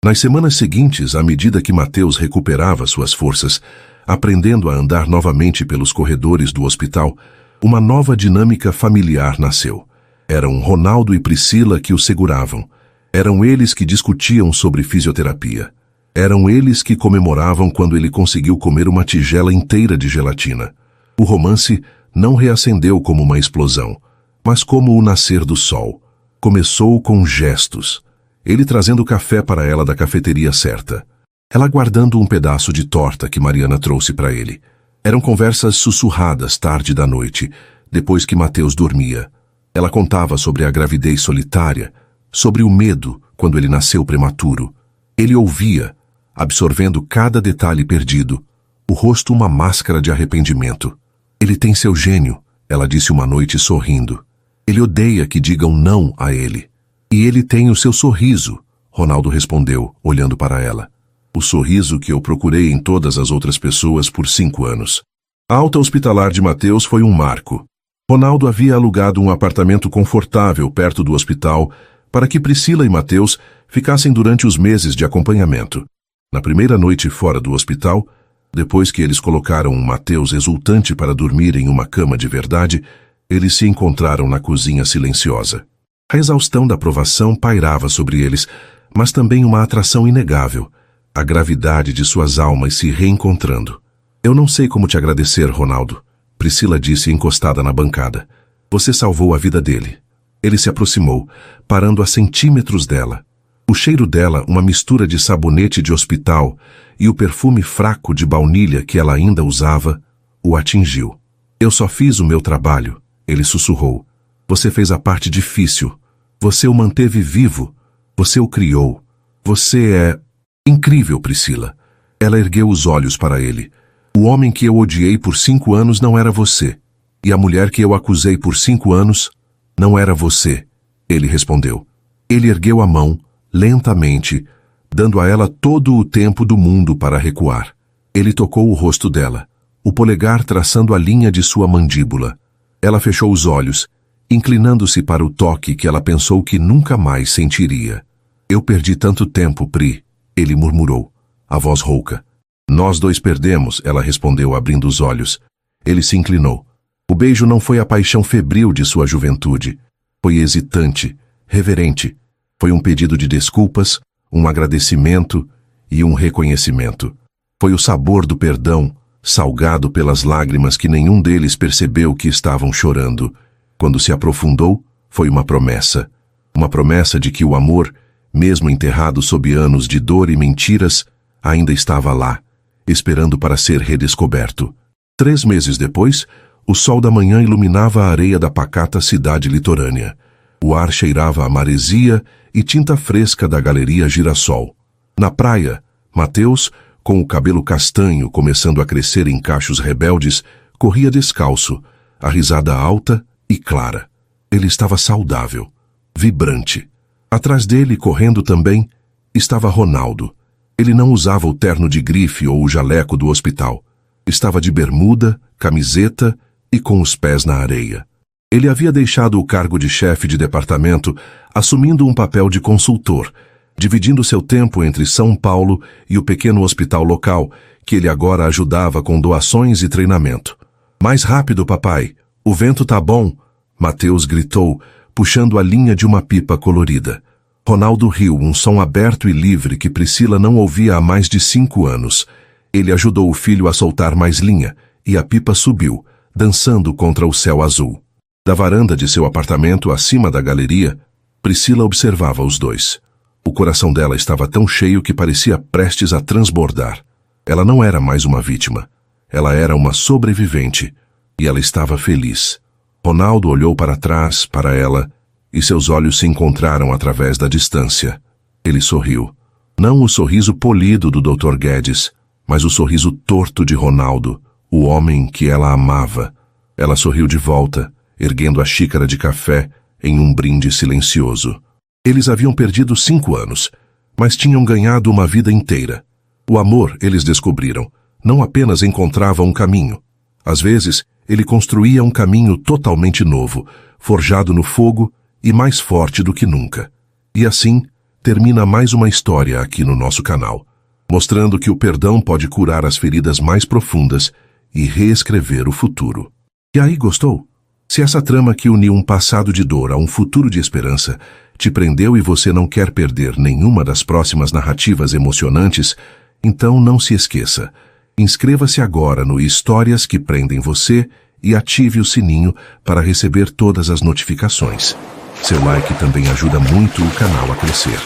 S1: Nas semanas seguintes, à medida que Mateus recuperava suas forças, aprendendo a andar novamente pelos corredores do hospital, Uma nova dinâmica familiar nasceu. Eram Ronaldo e Priscila que o seguravam. Eram eles que discutiam sobre fisioterapia. Eram eles que comemoravam quando ele conseguiu comer uma tigela inteira de gelatina. O romance não reacendeu como uma explosão, mas como o nascer do sol. Começou com gestos. Ele trazendo café para ela da cafeteria certa. Ela guardando um pedaço de torta que Mariana trouxe para ele. Eram conversas sussurradas tarde da noite, depois que Mateus dormia. Ela contava sobre a gravidez solitária, sobre o medo quando ele nasceu prematuro. Ele ouvia, absorvendo cada detalhe perdido, o rosto uma máscara de arrependimento. Ele tem seu gênio, ela disse uma noite sorrindo. Ele odeia que digam não a ele. E ele tem o seu sorriso, Ronaldo respondeu, olhando para ela. O sorriso que eu procurei em todas as outras pessoas por 5 anos. A alta hospitalar de Mateus foi um marco. Ronaldo havia alugado um apartamento confortável perto do hospital para que Priscila e Mateus ficassem durante os meses de acompanhamento. Na primeira noite fora do hospital, depois que eles colocaram Mateus exultante para dormir em uma cama de verdade, eles se encontraram na cozinha silenciosa. A exaustão da provação pairava sobre eles, mas também uma atração inegável, a gravidade de suas almas se reencontrando. Eu não sei como te agradecer, Ronaldo, Priscila disse encostada na bancada. Você salvou a vida dele. Ele se aproximou, parando a centímetros dela. O cheiro dela, uma mistura de sabonete de hospital e o perfume fraco de baunilha que ela ainda usava, o atingiu. Eu só fiz o meu trabalho, ele sussurrou. Você fez a parte difícil. Você o manteve vivo. Você o criou. Você é... incrível, Priscila. Ela ergueu os olhos para ele. O homem que eu odiei por 5 anos não era você. E a mulher que eu acusei por 5 anos não era você. Ele respondeu. Ele ergueu a mão, lentamente, dando a ela todo o tempo do mundo para recuar. Ele tocou o rosto dela, o polegar traçando a linha de sua mandíbula. Ela fechou os olhos, inclinando-se para o toque que ela pensou que nunca mais sentiria. Eu perdi tanto tempo, Pri, ele murmurou, a voz rouca. Nós dois perdemos, ela respondeu abrindo os olhos. Ele se inclinou. O beijo não foi a paixão febril de sua juventude. Foi hesitante, reverente. Foi um pedido de desculpas, um agradecimento e um reconhecimento. Foi o sabor do perdão, salgado pelas lágrimas que nenhum deles percebeu que estavam chorando. Quando se aprofundou, foi uma promessa. Uma promessa de que o amor, mesmo enterrado sob anos de dor e mentiras, ainda estava lá, esperando para ser redescoberto. 3 meses depois, o sol da manhã iluminava a areia da pacata cidade litorânea. O ar cheirava a maresia e tinta fresca da galeria Girassol. Na praia, Mateus, com o cabelo castanho começando a crescer em cachos rebeldes, corria descalço, a risada alta e clara. Ele estava saudável, vibrante. Atrás dele, correndo também, estava Ronaldo. Ele não usava o terno de grife ou o jaleco do hospital. Estava de bermuda, camiseta e com os pés na areia. Ele havia deixado o cargo de chefe de departamento, assumindo um papel de consultor, dividindo seu tempo entre São Paulo e o pequeno hospital local, que ele agora ajudava com doações e treinamento. Mais rápido, papai! O vento tá bom! Mateus gritou, puxando a linha de uma pipa colorida. Ronaldo riu, um som aberto e livre que Priscila não ouvia há mais de 5 anos. Ele ajudou o filho a soltar mais linha, e a pipa subiu, dançando contra o céu azul. Da varanda de seu apartamento, acima da galeria, Priscila observava os dois. O coração dela estava tão cheio que parecia prestes a transbordar. Ela não era mais uma vítima. Ela era uma sobrevivente, e ela estava feliz. Ronaldo olhou para trás, para ela, e seus olhos se encontraram através da distância. Ele sorriu. Não o sorriso polido do Dr. Guedes, mas o sorriso torto de Ronaldo, o homem que ela amava. Ela sorriu de volta, erguendo a xícara de café em um brinde silencioso. Eles haviam perdido 5 anos, mas tinham ganhado uma vida inteira. O amor, eles descobriram, não apenas encontrava um caminho. Às vezes, ele construía um caminho totalmente novo, forjado no fogo e mais forte do que nunca. E assim, termina mais uma história aqui no nosso canal, mostrando que o perdão pode curar as feridas mais profundas e reescrever o futuro. E aí, gostou? Se essa trama que uniu um passado de dor a um futuro de esperança te prendeu e você não quer perder nenhuma das próximas narrativas emocionantes, então não se esqueça. Inscreva-se agora no Histórias que Prendem Você e ative o sininho para receber todas as notificações. Seu like também ajuda muito o canal a crescer.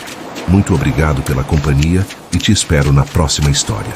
S1: Muito obrigado pela companhia e te espero na próxima história.